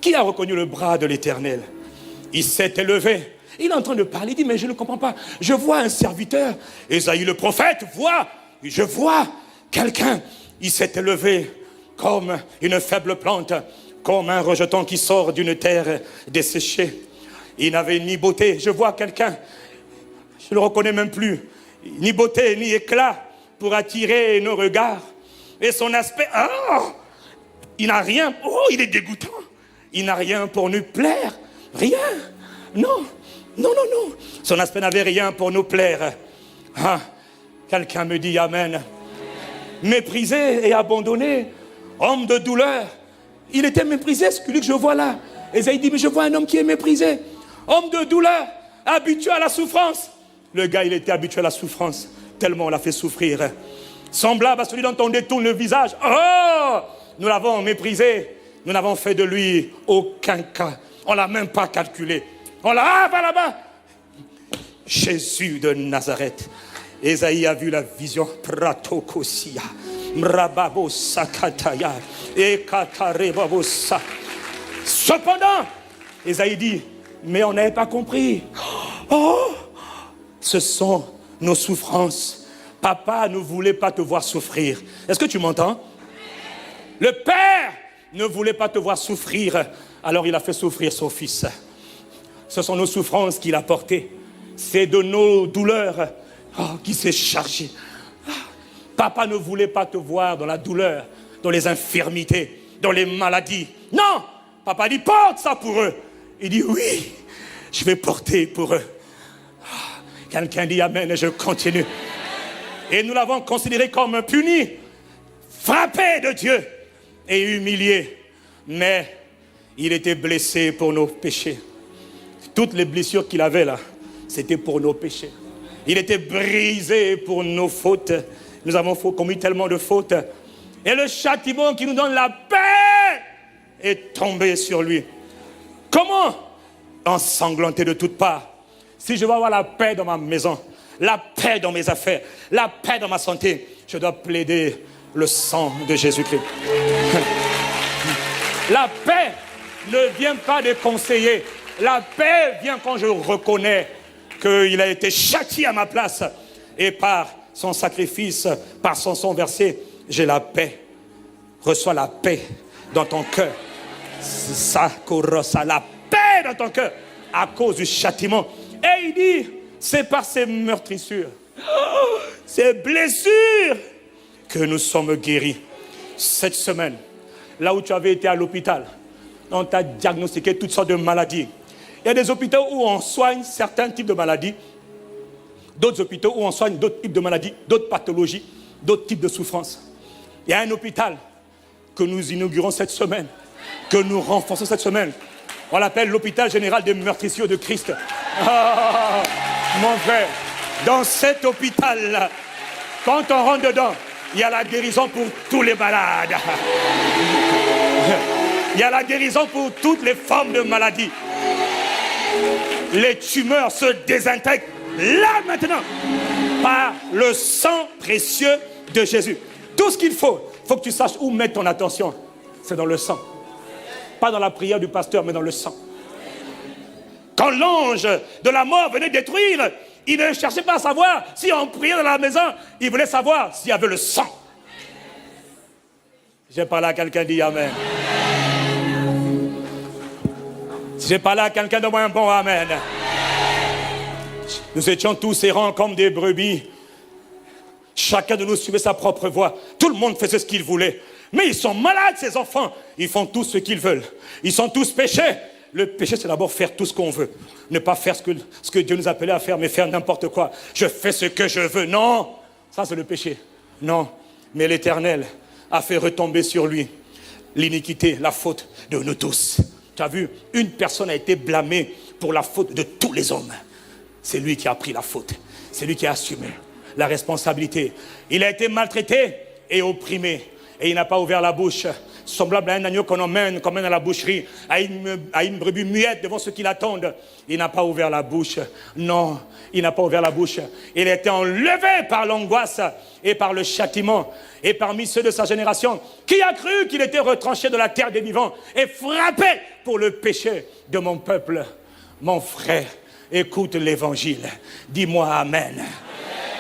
Qui a reconnu le bras de l'Éternel? Il s'est élevé. Il est en train de parler. Il dit, mais je ne comprends pas. Je vois un serviteur. Ésaïe le prophète je vois quelqu'un. Il s'est élevé comme une faible plante, comme un rejeton qui sort d'une terre desséchée. Il n'avait ni beauté. Je vois quelqu'un. Je ne le reconnais même plus. Ni beauté, ni éclat pour attirer nos regards. Et son aspect, il n'a rien. Il est dégoûtant. Il n'a rien pour nous plaire. Rien. Non. Son aspect n'avait rien pour nous plaire. Quelqu'un me dit amen. Méprisé et abandonné, homme de douleur. Il était méprisé, celui que je vois là. Ésaïe dit, mais je vois un homme qui est méprisé. Homme de douleur, habitué à la souffrance. Le gars, il était habitué à la souffrance, tellement on l'a fait souffrir. Semblable à celui dont on détourne le visage. Nous l'avons méprisé. Nous n'avons fait de lui aucun cas. On ne l'a même pas calculé. On l'a, va là-bas. Jésus de Nazareth. Ésaïe a vu la vision. Pratokosia. Mrababo sakataya. Ekatarebabosa. Cependant, Ésaïe dit, mais on n'avait pas compris. Ce sont nos souffrances. Papa ne voulait pas te voir souffrir. Est-ce que tu m'entends? Le Père ne voulait pas te voir souffrir. Alors il a fait souffrir son fils. Ce sont nos souffrances qu'il a portées. C'est de nos douleurs qui s'est chargé. Papa ne voulait pas te voir dans la douleur, dans les infirmités, dans les maladies. Non! Papa dit, porte ça pour eux. Il dit, oui, je vais porter pour eux. Quelqu'un dit amen et je continue. Et nous l'avons considéré comme puni, frappé de Dieu et humilié. Mais il était blessé pour nos péchés. Toutes les blessures qu'il avait là, c'était pour nos péchés. Il était brisé pour nos fautes. Nous avons commis tellement de fautes. Et le châtiment qui nous donne la paix est tombé sur lui. Comment? Ensanglanté de toutes parts. Si je veux avoir la paix dans ma maison, la paix dans mes affaires, la paix dans ma santé, je dois plaider le sang de Jésus-Christ. La paix ne vient pas des conseillers. La paix vient quand je reconnais qu'il a été châtié à ma place. Et par son sacrifice, par son sang versé, j'ai la paix. Reçois la paix dans ton cœur. La paix dans ton cœur à cause du châtiment. Et il dit, c'est par ces meurtrissures, ces blessures que nous sommes guéris. Cette semaine, là où tu avais été à l'hôpital, on t'a diagnostiqué toutes sortes de maladies. Il y a des hôpitaux où on soigne certains types de maladies, d'autres hôpitaux où on soigne d'autres types de maladies, d'autres pathologies, d'autres types de souffrances. Il y a un hôpital que nous inaugurons cette semaine, que nous renforçons cette semaine. On l'appelle l'hôpital général des meurtrissures de Christ. Mon frère, dans cet hôpital-là, quand on rentre dedans, il y a la guérison pour tous les malades. Il y a la guérison pour toutes les formes de maladies. Les tumeurs se désintègrent là maintenant par le sang précieux de Jésus. Tout ce qu'il faut que tu saches où mettre ton attention. C'est dans le sang. Pas dans la prière du pasteur, mais dans le sang. Quand l'ange de la mort venait détruire, il ne cherchait pas à savoir si on priait dans la maison. Il voulait savoir s'il y avait le sang. J'ai parlé à quelqu'un, dit amen. Si j'ai parlé à quelqu'un, donne-moi un bon amen. Nous étions tous errants comme des brebis. Chacun de nous suivait sa propre voie. Tout le monde faisait ce qu'il voulait. Mais ils sont malades, ces enfants. Ils font tout ce qu'ils veulent. Ils sont tous péchés. Le péché, c'est d'abord faire tout ce qu'on veut. Ne pas faire ce que Dieu nous appelait à faire, mais faire n'importe quoi. Je fais ce que je veux. Non, ça c'est le péché. Non, mais l'Éternel a fait retomber sur lui l'iniquité, la faute de nous tous. Tu as vu, une personne a été blâmée pour la faute de tous les hommes. C'est lui qui a pris la faute. C'est lui qui a assumé la responsabilité. Il a été maltraité et opprimé. Et il n'a pas ouvert la bouche. semblable à un agneau qu'on emmène à la boucherie, à une brebis muette devant ceux qui l'attendent. Il n'a pas ouvert la bouche. Non, il n'a pas ouvert la bouche. Il a été enlevé par l'angoisse et par le châtiment. Et parmi ceux de sa génération, qui a cru qu'il était retranché de la terre des vivants et frappé pour le péché de mon peuple? Mon frère, écoute l'évangile. Dis-moi amen.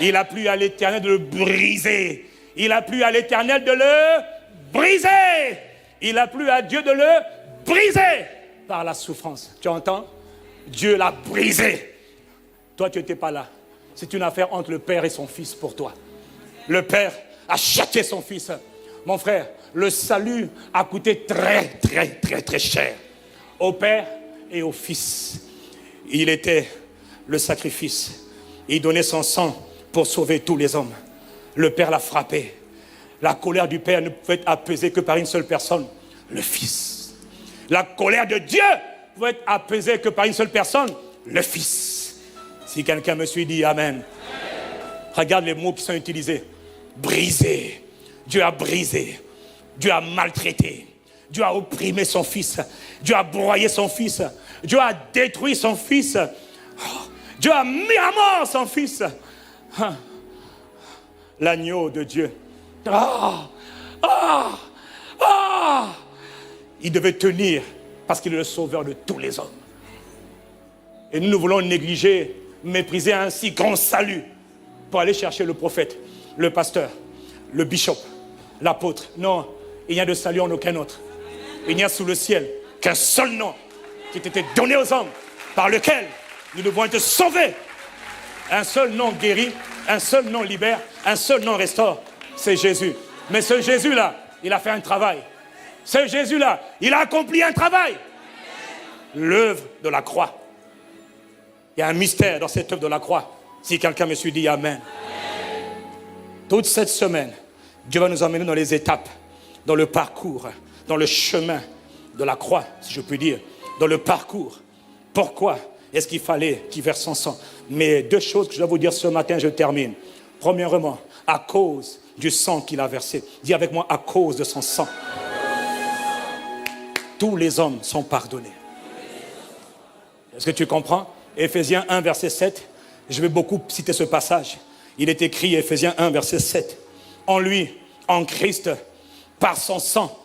Il a plu à l'Éternel de le briser. Il a plu à l'Éternel de le briser. Il a plu à Dieu de le briser par la souffrance. Tu entends? Dieu l'a brisé. Toi, tu n'étais pas là. C'est une affaire entre le Père et son Fils pour toi. Le Père a châtié son Fils. Mon frère, le salut a coûté très, très, très, très cher au Père et au Fils. Il était le sacrifice. Il donnait son sang pour sauver tous les hommes. Le Père l'a frappé. La colère du Père ne pouvait être apaisée que par une seule personne, le Fils. La colère de Dieu pouvait être apaisée que par une seule personne, le Fils. Si quelqu'un me suit, dit Amen. Regarde les mots qui sont utilisés. Brisé. Dieu a brisé. Dieu a maltraité. Dieu a opprimé son Fils. Dieu a broyé son Fils. Dieu a détruit son Fils. Dieu a mis à mort son Fils. L'agneau de Dieu. Il devait tenir parce qu'il est le sauveur de tous les hommes. Et nous voulons négliger, mépriser un si grand salut pour aller chercher le prophète, le pasteur, le bishop, l'apôtre. Non, il n'y a de salut en aucun autre. Il n'y a sous le ciel qu'un seul nom qui t'était donné aux hommes par lequel nous devons être sauvés. Un seul nom guérit, un seul nom libère, un seul nom restaure. C'est Jésus. Mais ce Jésus-là, il a fait un travail. Ce Jésus-là, il a accompli un travail. L'œuvre de la croix. Il y a un mystère dans cette œuvre de la croix. Si quelqu'un me suit, dit Amen. Toute cette semaine, Dieu va nous emmener dans les étapes, dans le parcours, dans le chemin de la croix, si je puis dire, dans le parcours. Pourquoi est-ce qu'il fallait qu'il verse son sang? Mais deux choses que je dois vous dire ce matin, je termine. Premièrement, à cause du sang qu'il a versé. Dis avec moi, à cause de son sang. Tous les hommes sont pardonnés. Est-ce que tu comprends? Éphésiens 1, verset 7. Je vais beaucoup citer ce passage. Il est écrit, Éphésiens 1, verset 7. En lui, en Christ, par son sang,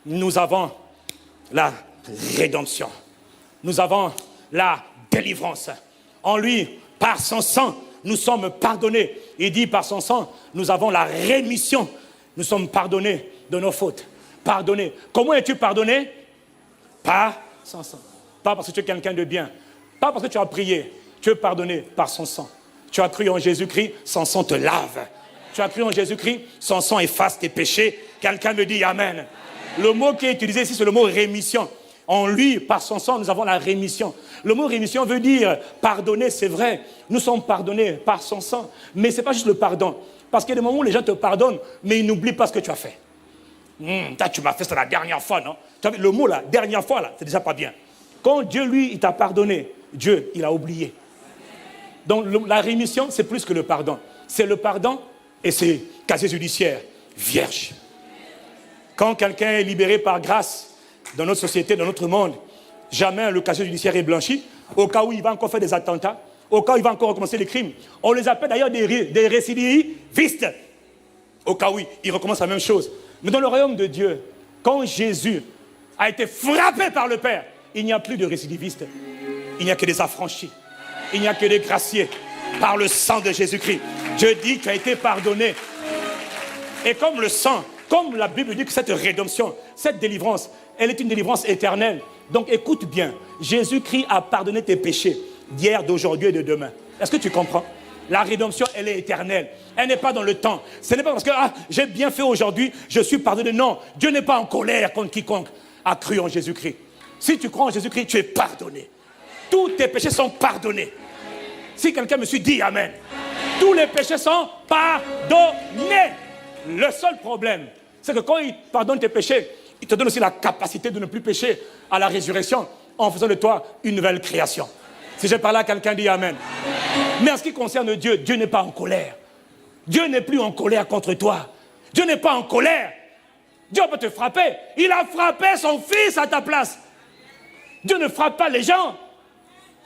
nous avons la rédemption. Nous avons la délivrance. En lui, par son sang, nous sommes pardonnés. Il dit par son sang, nous avons la rémission. Nous sommes pardonnés de nos fautes. Pardonnés. Comment es-tu pardonné? Par son sang. Pas parce que tu es quelqu'un de bien. Pas parce que tu as prié. Tu es pardonné par son sang. Tu as cru en Jésus-Christ, son sang te lave. Tu as cru en Jésus-Christ, son sang efface tes péchés. Quelqu'un me dit Amen. Amen. Le mot qui est utilisé ici, c'est le mot rémission. En lui, par son sang, nous avons la rémission. Le mot rémission veut dire pardonner, c'est vrai. Nous sommes pardonnés par son sang. Mais ce n'est pas juste le pardon. Parce qu'il y a des moments où les gens te pardonnent, mais ils n'oublient pas ce que tu as fait. Tu m'as fait ça la dernière fois, non? Le mot la dernière fois, là, c'est déjà pas bien. Quand Dieu, lui, il t'a pardonné, Dieu, il a oublié. Donc la rémission, c'est plus que le pardon. C'est le pardon et c'est casier judiciaire vierge. Quand quelqu'un est libéré par grâce dans notre société, dans notre monde, jamais le casier judiciaire est blanchi. Au cas où il va encore faire des attentats, au cas où il va encore recommencer les crimes. On les appelle d'ailleurs des récidivistes. Au cas où il recommence la même chose. Mais dans le royaume de Dieu, quand Jésus a été frappé par le Père, il n'y a plus de récidivistes. Il n'y a que des affranchis. Il n'y a que des graciés. Par le sang de Jésus-Christ, Dieu dit que tu as été pardonné. Et comme le sang, comme la Bible dit que cette rédemption, cette délivrance, elle est une délivrance éternelle. Donc écoute bien, Jésus-Christ a pardonné tes péchés d'hier, d'aujourd'hui et de demain. Est-ce que tu comprends? La rédemption, elle est éternelle. Elle n'est pas dans le temps. Ce n'est pas parce que j'ai bien fait aujourd'hui, je suis pardonné. Non, Dieu n'est pas en colère contre quiconque a cru en Jésus-Christ. Si tu crois en Jésus-Christ, tu es pardonné. Tous tes péchés sont pardonnés. Si quelqu'un me suit, dit Amen. Tous les péchés sont pardonnés. Le seul problème, c'est que quand il pardonne tes péchés, il te donne aussi la capacité de ne plus pécher à la résurrection en faisant de toi une nouvelle création. Si j'ai parlé à quelqu'un, dit Amen. Mais en ce qui concerne Dieu, Dieu n'est pas en colère. Dieu n'est plus en colère contre toi. Dieu n'est pas en colère. Dieu peut te frapper. Il a frappé son fils à ta place. Dieu ne frappe pas les gens.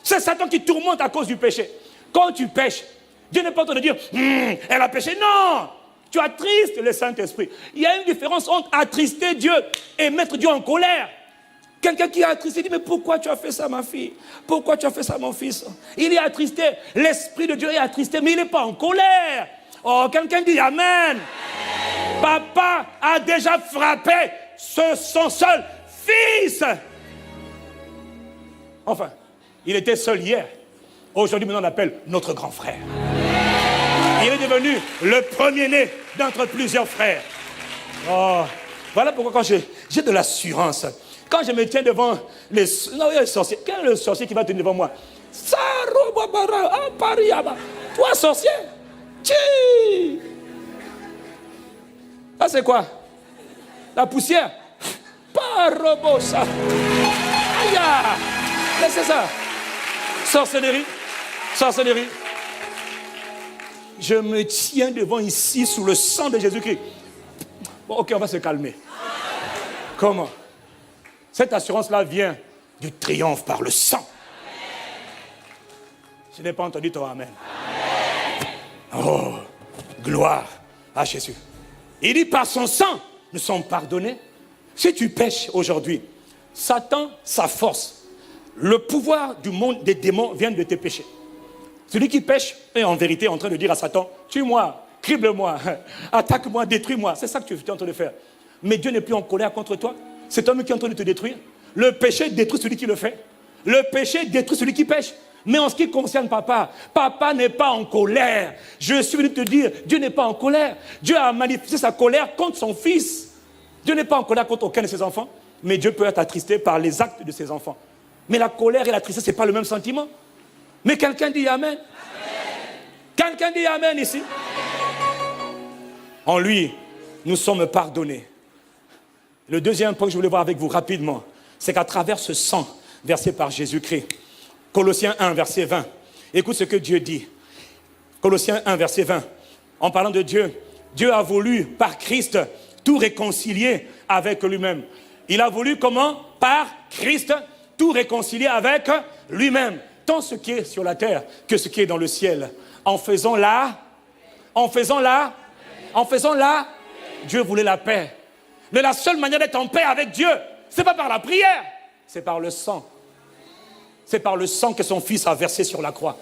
C'est Satan qui tourmente à cause du péché. Quand tu pêches, Dieu n'est pas en train de dire elle a péché. Non, tu attristes le Saint-Esprit. Il y a une différence entre attrister Dieu et mettre Dieu en colère. Quelqu'un qui est attristé dit mais pourquoi tu as fait ça ma fille? Pourquoi tu as fait ça mon fils? Il est attristé. L'Esprit de Dieu est attristé, mais il n'est pas en colère. Oh, quelqu'un dit amen. Papa a déjà frappé son seul fils. Enfin, il était seul hier. Aujourd'hui, maintenant, on l'appelle notre grand frère. Il est devenu le premier-né d'entre plusieurs frères. Oh, voilà pourquoi quand j'ai de l'assurance, quand je me tiens devant les sorciers, quel est le sorcier qui va tenir devant moi? Toi, sorcier, ça c'est quoi? La poussière. Parobosa. Aïe! Laissez ça. Sorcellerie. Sorcellerie. Je me tiens devant ici sous le sang de Jésus-Christ. Bon, ok, on va se calmer. Comment? Cette assurance-là vient du triomphe par le sang. Je n'ai pas entendu ton amen. Oh, gloire à Jésus. Il dit par son sang, nous sommes pardonnés. Si tu pêches aujourd'hui, Satan, sa force, le pouvoir du monde des démons vient de tes péchés. Celui qui pêche est en vérité en train de dire à Satan, tue-moi, crible-moi, attaque-moi, détruis-moi. C'est ça que tu es en train de faire. Mais Dieu n'est plus en colère contre toi. C'est toi qui est en train de te détruire. Le péché détruit celui qui le fait. Le péché détruit celui qui pêche. Mais en ce qui concerne papa, papa n'est pas en colère. Je suis venu te dire, Dieu n'est pas en colère. Dieu a manifesté sa colère contre son fils. Dieu n'est pas en colère contre aucun de ses enfants. Mais Dieu peut être attristé par les actes de ses enfants. Mais la colère et la tristesse, ce n'est pas le même sentiment. Mais quelqu'un dit amen. Amen. Quelqu'un dit amen ici. En lui, nous sommes pardonnés. Le deuxième point que je voulais voir avec vous rapidement, c'est qu'à travers ce sang versé par Jésus-Christ, Colossiens 1, verset 20, écoute ce que Dieu dit. Colossiens 1, verset 20, en parlant de Dieu, Dieu a voulu, par Christ, tout réconcilier avec lui-même. Il a voulu comment? Par Christ, tout réconcilier avec lui-même. Tant ce qui est sur la terre que ce qui est dans le ciel. En faisant là, Dieu voulait la paix. Mais la seule manière d'être en paix avec Dieu, ce n'est pas par la prière, c'est par le sang. C'est par le sang que son fils a versé sur la croix.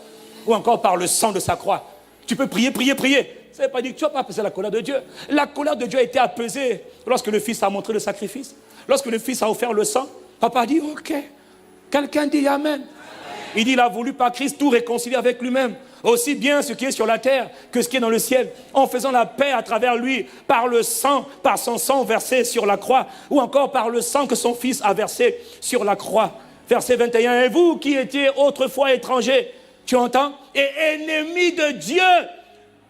Ou encore par le sang de sa croix. Tu peux prier. Ça ne veut pas dire que tu ne vas pas apaiser la colère de Dieu. La colère de Dieu a été apaisée lorsque le fils a montré le sacrifice. Lorsque le fils a offert le sang, papa a dit ok. Quelqu'un dit amen. Il dit il a voulu par Christ tout réconcilier avec lui-même. Aussi bien ce qui est sur la terre que ce qui est dans le ciel. En faisant la paix à travers lui, par le sang, par son sang versé sur la croix. Ou encore par le sang que son fils a versé sur la croix. Verset 21. Et vous qui étiez autrefois étrangers, tu entends? Et ennemis de Dieu.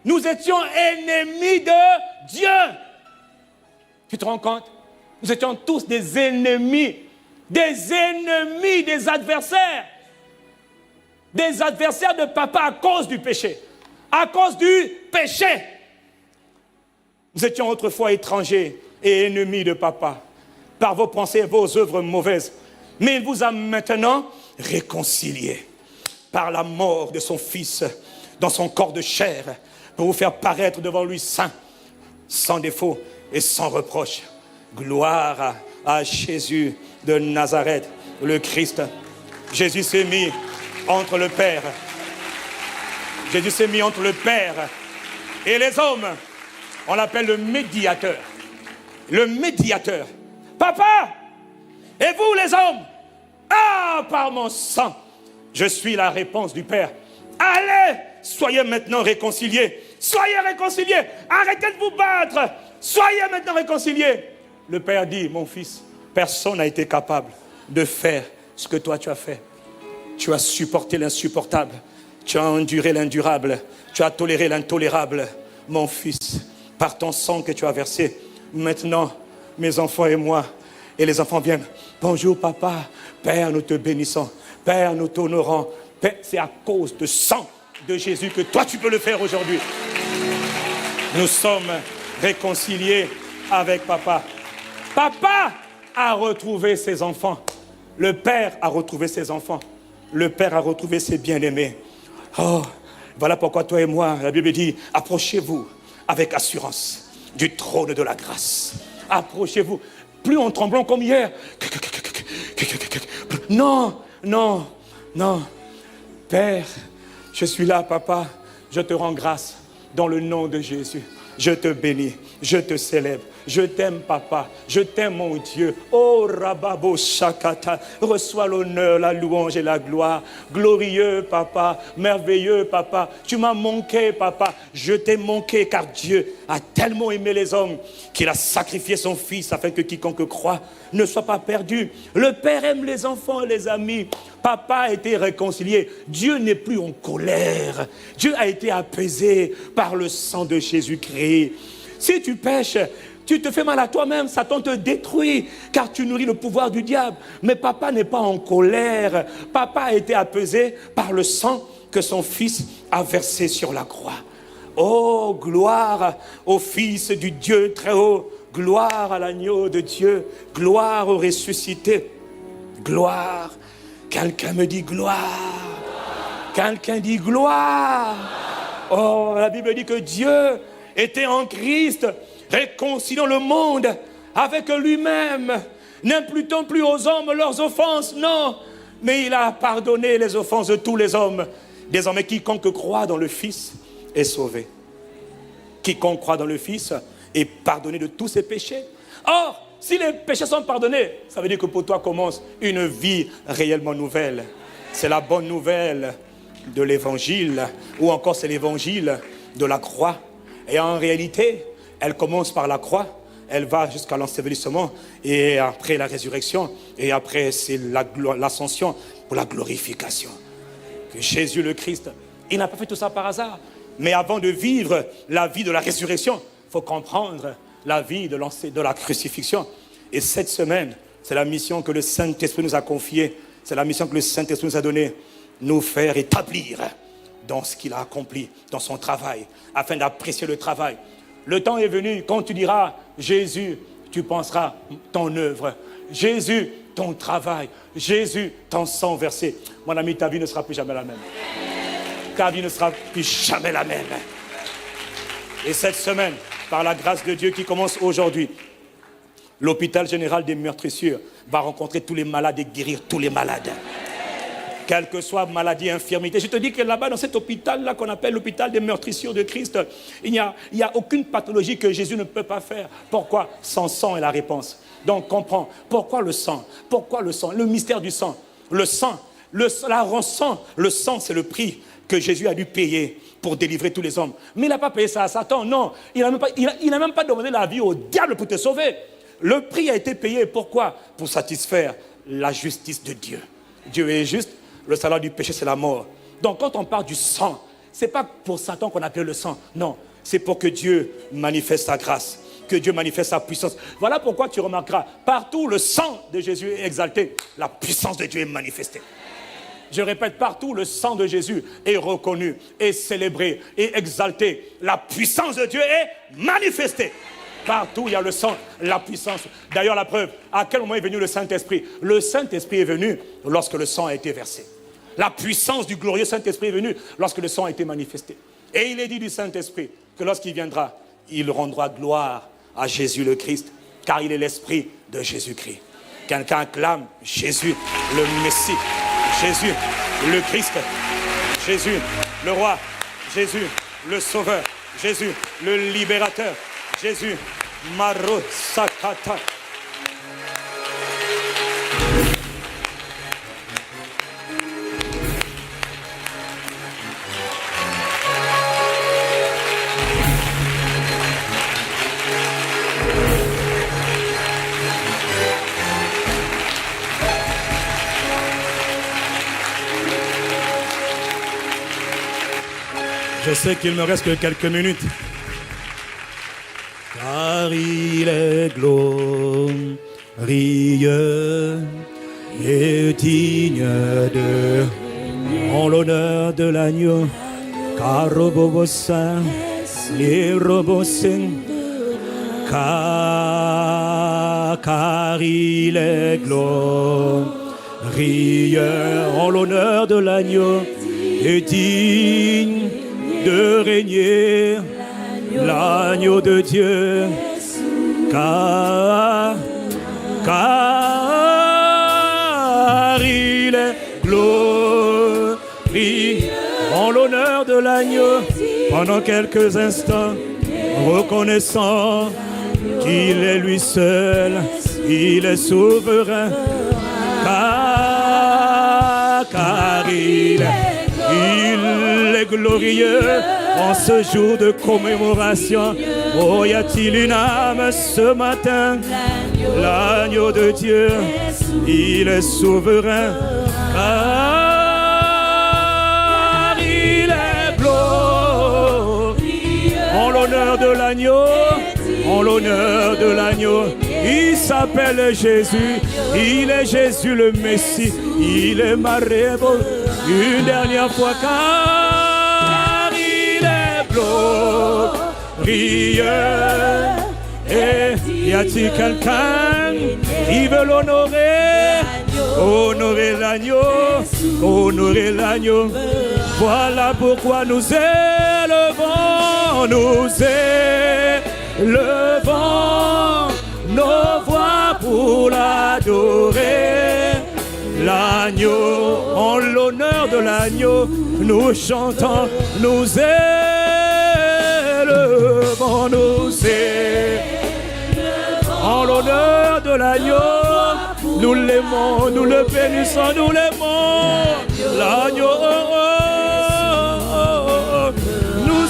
Nous étions ennemis de Dieu. Tu te rends compte? Nous étions tous des ennemis. Des ennemis, des adversaires. Des adversaires de papa à cause du péché. À cause du péché. Nous étions autrefois étrangers et ennemis de papa. Par vos pensées et vos œuvres mauvaises. Mais il vous a maintenant réconciliés. Par la mort de son fils dans son corps de chair. Pour vous faire paraître devant lui saint, sans défaut et sans reproche. Gloire à Jésus de Nazareth, le Christ. Jésus s'est mis entre le Père. Jésus s'est mis entre le Père et les hommes. On l'appelle le médiateur. Le médiateur. Papa, et vous les hommes, par mon sang, je suis la réponse du Père. Allez, soyez maintenant réconciliés. Soyez réconciliés. Arrêtez de vous battre. Soyez maintenant réconciliés. Le Père dit, mon fils, personne n'a été capable de faire ce que toi tu as fait. Tu as supporté l'insupportable. Tu as enduré l'indurable. Tu as toléré l'intolérable. Mon fils, par ton sang que tu as versé, maintenant, mes enfants et moi, et les enfants viennent. Bonjour papa. Père, nous te bénissons. Père, nous t'honorons. Père, c'est à cause de sang de Jésus que toi tu peux le faire aujourd'hui. Nous sommes réconciliés avec papa. Papa a retrouvé ses enfants. Le Père a retrouvé ses enfants. Le Père a retrouvé ses bien-aimés. Oh, voilà pourquoi toi et moi, la Bible dit, approchez-vous avec assurance du trône de la grâce. Approchez-vous, plus en tremblant comme hier. Non, non, non. Père, je suis là, papa. Je te rends grâce dans le nom de Jésus. Je te bénis, je te célèbre. Je t'aime, papa. Je t'aime, mon Dieu. Oh, Rababo Shakata. Reçois l'honneur, la louange et la gloire. Glorieux, papa. Merveilleux, papa. Tu m'as manqué, papa. Je t'ai manqué, car Dieu a tellement aimé les hommes qu'il a sacrifié son Fils afin que quiconque croit ne soit pas perdu. Le Père aime les enfants et les amis. Papa a été réconcilié. Dieu n'est plus en colère. Dieu a été apaisé par le sang de Jésus-Christ. Si tu pèches, tu te fais mal à toi-même, Satan te détruit, car tu nourris le pouvoir du diable. Mais papa n'est pas en colère. Papa a été apaisé par le sang que son Fils a versé sur la croix. Oh, gloire au Fils du Dieu très haut. Gloire à l'agneau de Dieu. Gloire au ressuscité. Gloire. Quelqu'un me dit gloire. Quelqu'un dit gloire. Oh, la Bible dit que Dieu était en Christ, réconciliant le monde avec lui-même, n'imputant plus aux hommes leurs offenses, non, mais il a pardonné les offenses de tous les hommes. Désormais, quiconque croit dans le Fils est sauvé. Quiconque croit dans le Fils est pardonné de tous ses péchés. Or, si les péchés sont pardonnés, ça veut dire que pour toi commence une vie réellement nouvelle. C'est la bonne nouvelle de l'évangile, ou encore c'est l'évangile de la croix. Et en réalité, elle commence par la croix, elle va jusqu'à l'ensevelissement, et après la résurrection, et après c'est l'ascension pour la glorification. Que Jésus le Christ, il n'a pas fait tout ça par hasard. Mais avant de vivre la vie de la résurrection, il faut comprendre la vie de la crucifixion. Et cette semaine, c'est la mission que le Saint-Esprit nous a confiée, c'est la mission que le Saint-Esprit nous a donnée, nous faire établir dans ce qu'il a accompli, dans son travail, afin d'apprécier le travail. Le temps est venu, quand tu diras, Jésus, tu penseras ton œuvre. Jésus, ton travail. Jésus, ton sang versé. Mon ami, ta vie ne sera plus jamais la même. Ta vie ne sera plus jamais la même. Et cette semaine, par la grâce de Dieu qui commence aujourd'hui, l'hôpital général des meurtrissures va rencontrer tous les malades et guérir tous les malades. Quelle que soit maladie, infirmité. Je te dis que là-bas, dans cet hôpital-là qu'on appelle l'hôpital des meurtrissures de Christ, il n'y a aucune pathologie que Jésus ne peut pas faire. Pourquoi? Son sang est la réponse. Donc, comprends. Pourquoi le sang? Pourquoi le sang? Le mystère du sang. Le sang, le sang, c'est le prix que Jésus a dû payer pour délivrer tous les hommes. Mais il n'a pas payé ça à Satan, non. Il n'a même pas demandé la vie au diable pour te sauver. Le prix a été payé. Pourquoi? Pour satisfaire la justice de Dieu. Dieu est juste. Le salaire du péché, c'est la mort. Donc, quand on parle du sang, ce n'est pas pour Satan qu'on appelle le sang. Non, c'est pour que Dieu manifeste sa grâce, que Dieu manifeste sa puissance. Voilà pourquoi tu remarqueras, partout le sang de Jésus est exalté, la puissance de Dieu est manifestée. Je répète, partout le sang de Jésus est reconnu, est célébré, est exalté. La puissance de Dieu est manifestée. Partout il y a le sang, la puissance. D'ailleurs, la preuve, à quel moment est venu le Saint-Esprit? Le Saint-Esprit est venu lorsque le sang a été versé. La puissance du glorieux Saint-Esprit est venue lorsque le sang a été manifesté. Et il est dit du Saint-Esprit que lorsqu'il viendra, il rendra gloire à Jésus le Christ, car il est l'Esprit de Jésus-Christ. Quelqu'un acclame Jésus, le Messie, Jésus, le Christ, Jésus, le Roi, Jésus, le Sauveur, Jésus, le Libérateur, Jésus, Maro Sakata. Je sais qu'il me reste que quelques minutes. Car il est glorieux et digne de en l'honneur de l'agneau. Car robobosin, les robosin, car car il est glorieux en l'honneur de l'agneau et digne de régner, l'agneau de Dieu, car il est glorieux en l'honneur de l'agneau. Pendant quelques instants, reconnaissant qu'il est lui seul, il est souverain, car il est glorieux en ce jour de commémoration. Oh, y a-t-il une âme ce matin? L'agneau de Dieu, il est souverain, car il est glorieux en l'honneur de l'agneau, en l'honneur de l'agneau. Il s'appelle Jésus, il est Jésus le Messie, il est Marébo, une dernière fois, car il est glorieux. Et y a-t-il quelqu'un qui veut l'honorer? Honorer l'agneau, honorer l'agneau. Voilà pourquoi nous élevons nos voix pour l'adorer. L'agneau, en l'honneur de l'agneau, nous chantons, nous élevons, en l'honneur de l'agneau, nous l'aimons, nous le bénissons, nous l'aimons. L'agneau, nous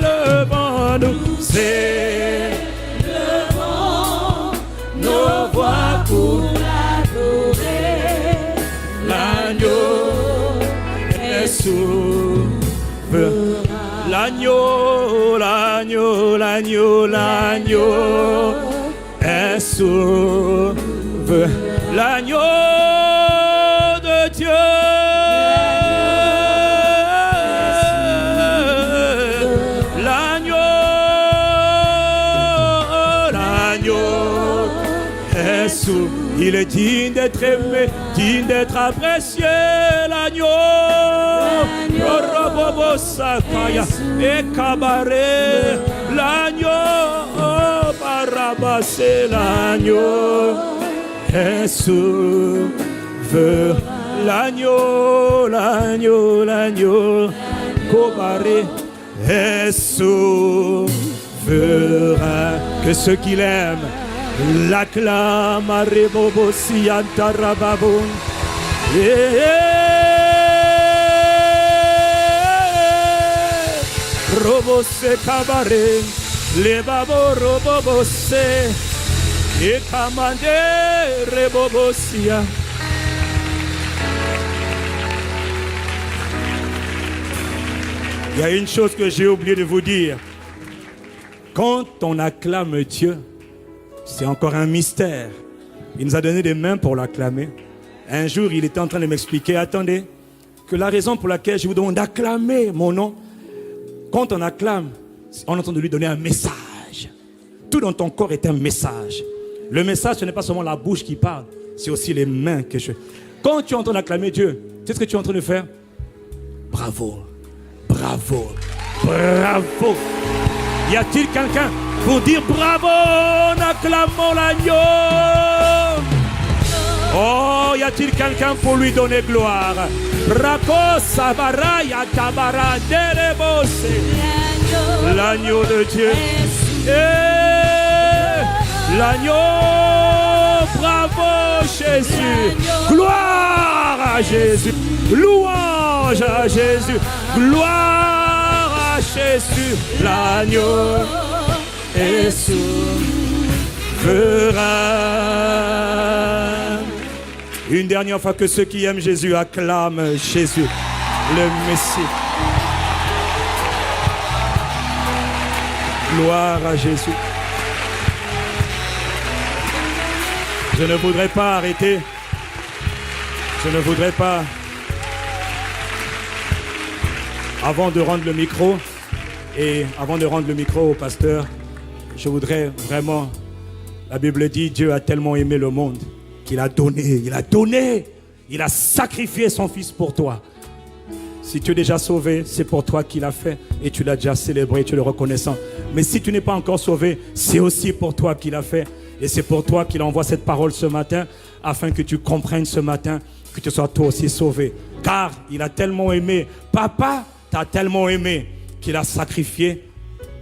élevons, nous élevons nos voix pour l'adorer. L'agneau est souverain. L'agneau, l'agneau, l'agneau, l'agneau est sauvé. L'agneau de Dieu. L'agneau, l'agneau est sauvé. Il est digne d'être aimé, digne d'être apprécié. L'agneau. Robobo Sakaya et Cabaret, l'agneau, Barabasé, l'agneau est sauveur. L'agneau, l'agneau, l'agneau, Cabaret est sauveur. Que ceux qui l'aiment l'acclament, Rebobo Siantarababon. Robose cabaret, les babos robobose, et commandé rebobosia. Il y a une chose que j'ai oublié de vous dire. Quand on acclame Dieu, c'est encore un mystère. Il nous a donné des mains pour l'acclamer. Un jour, il était en train de m'expliquer, attendez, que la raison pour laquelle je vous demande d'acclamer mon nom, quand on acclame, on est en train de lui donner un message. Tout dans ton corps est un message. Le message, ce n'est pas seulement la bouche qui parle, c'est aussi les mains que je... Quand tu es en train d'acclamer Dieu, tu sais ce que tu es en train de faire? Bravo, bravo, bravo. Y a-t-il quelqu'un pour dire bravo? Acclamons l'agneau. Oh, y a-t-il quelqu'un pour lui donner gloire? L'agneau de Dieu. L'agneau, bravo Jésus. Gloire à Jésus. Louange à Jésus. Gloire à Jésus. L'agneau est souverain. Une dernière fois que ceux qui aiment Jésus acclament Jésus, le Messie. Gloire à Jésus. Je ne voudrais pas arrêter. Je ne voudrais pas, avant de rendre le micro, et avant de rendre le micro au pasteur, je voudrais vraiment La Bible dit, Dieu a tellement aimé le monde qu'il a donné, il a sacrifié son Fils pour toi. Si tu es déjà sauvé, c'est pour toi qu'il a fait et tu l'as déjà célébré, tu le reconnaissant. Mais si tu n'es pas encore sauvé, c'est aussi pour toi qu'il a fait et c'est pour toi qu'il envoie cette parole ce matin afin que tu comprennes ce matin que tu sois toi aussi sauvé. Car il a tellement aimé, Papa t'a tellement aimé qu'il a sacrifié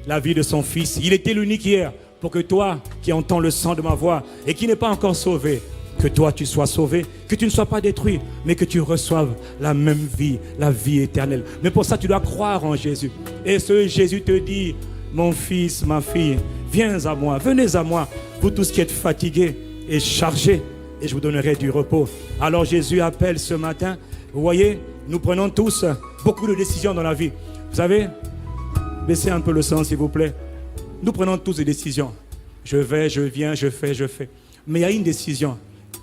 la vie de son Fils. Il était l'unique hier pour que toi qui entends le son de ma voix et qui n'es pas encore sauvé, que toi tu sois sauvé, que tu ne sois pas détruit, mais que tu reçoives la même vie, la vie éternelle. Mais pour ça, tu dois croire en Jésus. Et ce Jésus te dit, mon fils, ma fille, viens à moi, venez à moi, vous tous qui êtes fatigués et chargés, et je vous donnerai du repos. Alors Jésus appelle ce matin. Vous voyez, nous prenons tous beaucoup de décisions dans la vie. Vous savez, baissez un peu le son s'il vous plaît. Nous prenons tous des décisions. Je vais, je viens, je fais, je fais. Mais il y a une décision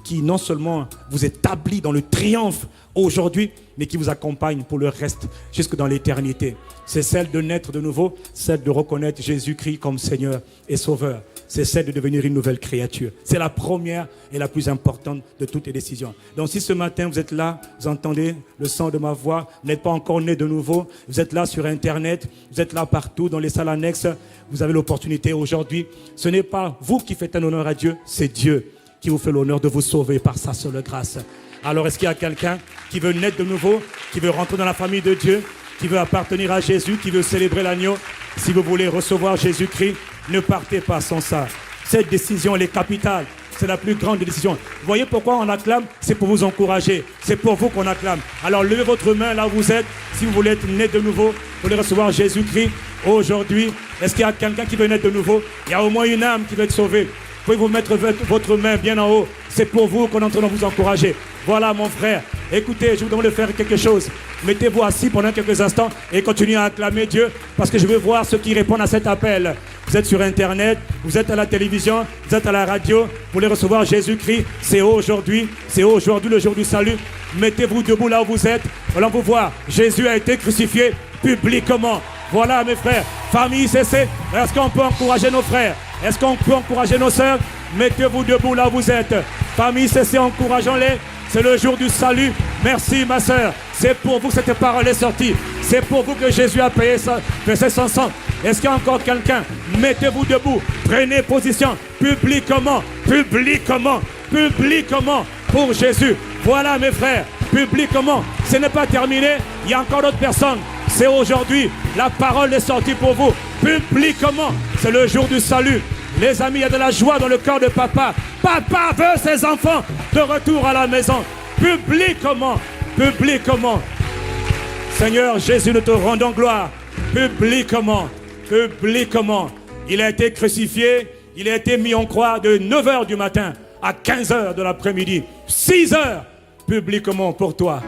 qui non seulement vous établit dans le triomphe aujourd'hui, mais qui vous accompagne pour le reste, jusque dans l'éternité. C'est celle de naître de nouveau, celle de reconnaître Jésus-Christ comme Seigneur et Sauveur. C'est celle de devenir une nouvelle créature. C'est la première et la plus importante de toutes les décisions. Donc si ce matin vous êtes là, vous entendez le son de ma voix, vous n'êtes pas encore né de nouveau, vous êtes là sur Internet, vous êtes là partout dans les salles annexes, vous avez l'opportunité aujourd'hui. Ce n'est pas vous qui faites un honneur à Dieu, c'est Dieu qui vous fait l'honneur de vous sauver par sa seule grâce. Alors est-ce qu'il y a quelqu'un qui veut naître de nouveau, qui veut rentrer dans la famille de Dieu, qui veut appartenir à Jésus, qui veut célébrer l'agneau? Si vous voulez recevoir Jésus-Christ, ne partez pas sans ça. Cette décision, elle est capitale. C'est la plus grande des décisions. Vous voyez pourquoi on acclame? C'est pour vous encourager. C'est pour vous qu'on acclame. Alors levez votre main là où vous êtes. Si vous voulez être né de nouveau, vous voulez recevoir Jésus-Christ aujourd'hui. Est-ce qu'il y a quelqu'un qui veut naître de nouveau? Il y a au moins une âme qui veut être sauvée. Vous pouvez vous mettre votre main bien en haut. C'est pour vous qu'on est en train de vous encourager. Voilà mon frère. Écoutez, je vous demande de faire quelque chose. Mettez-vous assis pendant quelques instants et continuez à acclamer Dieu parce que je veux voir ceux qui répondent à cet appel. Vous êtes sur Internet, vous êtes à la télévision, vous êtes à la radio. Vous voulez recevoir Jésus-Christ. C'est aujourd'hui le jour du salut. Mettez-vous debout là où vous êtes. Allons vous voir. Jésus a été crucifié publiquement. Voilà mes frères. Famille CC, est-ce qu'on peut encourager nos frères? Est-ce qu'on peut encourager nos sœurs? Mettez-vous debout là où vous êtes. Famille CC, encourageons-les. C'est le jour du salut. Merci ma sœur. C'est pour vous que cette parole est sortie. C'est pour vous que Jésus a payé son sang. Est-ce qu'il y a encore quelqu'un? Mettez-vous debout. Prenez position. Publiquement pour Jésus. Voilà mes frères. Publiquement. Ce n'est pas terminé. Il y a encore d'autres personnes. C'est aujourd'hui. La parole est sortie pour vous. Publiquement. C'est le jour du salut. Les amis, il y a de la joie dans le cœur de papa. Papa veut ses enfants de retour à la maison. Publiquement. Seigneur Jésus, nous te rendons gloire. Publiquement. Il a été crucifié. Il a été mis en croix de 9h du matin à 15h de l'après-midi. 6h publiquement pour toi.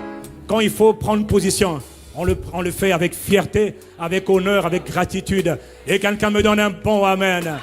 Quand il faut prendre position, on le fait avec fierté, avec honneur, avec gratitude. Et quelqu'un me donne un bon amen.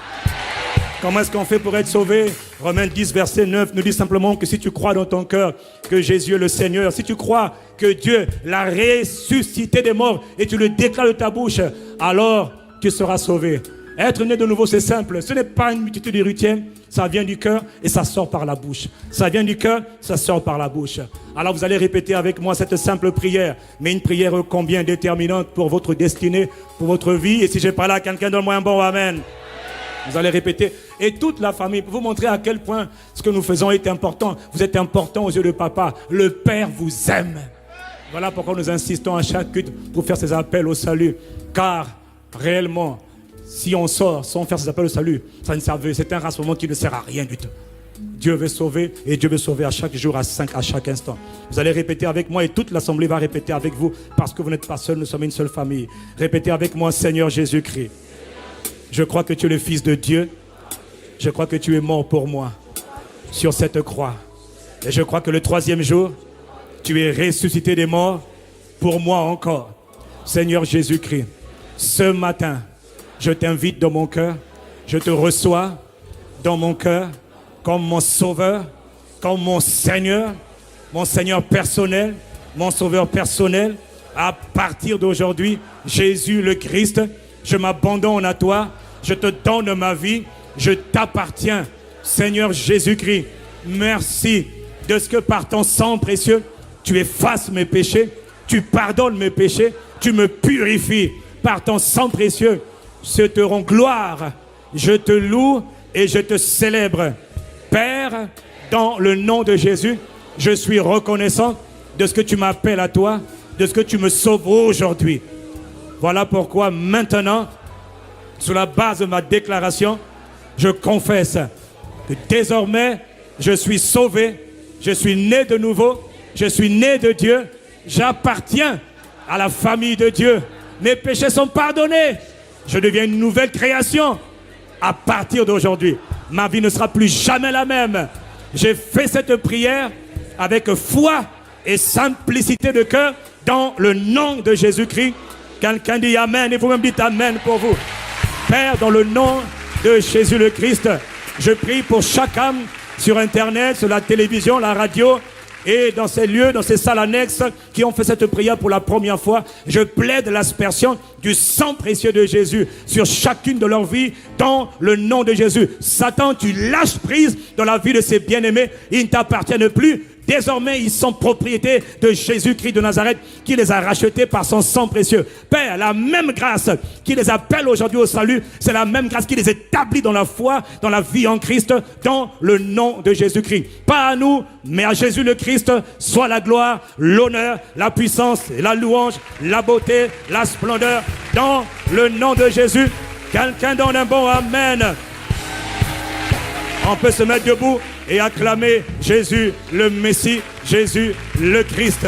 Comment est-ce qu'on fait pour être sauvé? Romains 10, verset 9 nous dit simplement que si tu crois dans ton cœur que Jésus est le Seigneur, si tu crois que Dieu l'a ressuscité des morts et tu le déclares de ta bouche, alors tu seras sauvé. Être né de nouveau, c'est simple. Ce n'est pas une multitude héritière. Ça vient du cœur et ça sort par la bouche. Ça vient du cœur, ça sort par la bouche. Alors vous allez répéter avec moi cette simple prière. Mais une prière combien déterminante pour votre destinée, pour votre vie. Et si j'ai parlé à quelqu'un, donne-moi un bon amen. Vous allez répéter. Et toute la famille, pour vous montrer à quel point ce que nous faisons est important. Vous êtes important aux yeux de papa. Le Père vous aime. Voilà pourquoi nous insistons à chaque culte pour faire ces appels au salut. Car réellement, si on sort sans faire ces appels au salut, ça ne sert, c'est un rassemblement qui ne sert à rien du tout. Dieu veut sauver et Dieu veut sauver à chaque jour, à chaque instant. Vous allez répéter avec moi et toute l'assemblée va répéter avec vous parce que vous n'êtes pas seuls, nous sommes une seule famille. Répétez avec moi, Seigneur Jésus-Christ. Je crois que tu es le Fils de Dieu. Je crois que tu es mort pour moi sur cette croix. Et je crois que le 3e jour, tu es ressuscité des morts pour moi encore. Seigneur Jésus-Christ, ce matin, je t'invite dans mon cœur. Je te reçois dans mon cœur comme mon sauveur, comme mon Seigneur personnel, mon sauveur personnel. À partir d'aujourd'hui, Jésus le Christ, je m'abandonne à toi. Je te donne ma vie, je t'appartiens. Seigneur Jésus-Christ, merci de ce que par ton sang précieux, tu effaces mes péchés, tu pardonnes mes péchés, tu me purifies par ton sang précieux. Je te rends gloire, je te loue et je te célèbre. Père, dans le nom de Jésus, je suis reconnaissant de ce que tu m'appelles à toi, de ce que tu me sauves aujourd'hui. Voilà pourquoi maintenant, sur la base de ma déclaration, je confesse que désormais, je suis sauvé, je suis né de nouveau, je suis né de Dieu, j'appartiens à la famille de Dieu. Mes péchés sont pardonnés, je deviens une nouvelle création. À partir d'aujourd'hui, ma vie ne sera plus jamais la même. J'ai fait cette prière avec foi et simplicité de cœur dans le nom de Jésus-Christ. Quelqu'un dit Amen et vous-même dites Amen pour vous. Père, dans le nom de Jésus le Christ, je prie pour chaque âme sur Internet, sur la télévision, la radio et dans ces lieux, dans ces salles annexes qui ont fait cette prière pour la première fois. Je plaide l'aspersion du sang précieux de Jésus sur chacune de leurs vies dans le nom de Jésus. Satan, tu lâches prise dans la vie de ces bien-aimés. Ils ne t'appartiennent plus. Désormais, ils sont propriétés de Jésus-Christ de Nazareth qui les a rachetés par son sang précieux. Père, la même grâce qui les appelle aujourd'hui au salut, c'est la même grâce qui les établit dans la foi, dans la vie en Christ, dans le nom de Jésus-Christ. Pas à nous, mais à Jésus le Christ, soit la gloire, l'honneur, la puissance, la louange, la beauté, la splendeur, dans le nom de Jésus. Quelqu'un donne un bon Amen. On peut se mettre debout et acclamer Jésus le Messie, Jésus le Christ.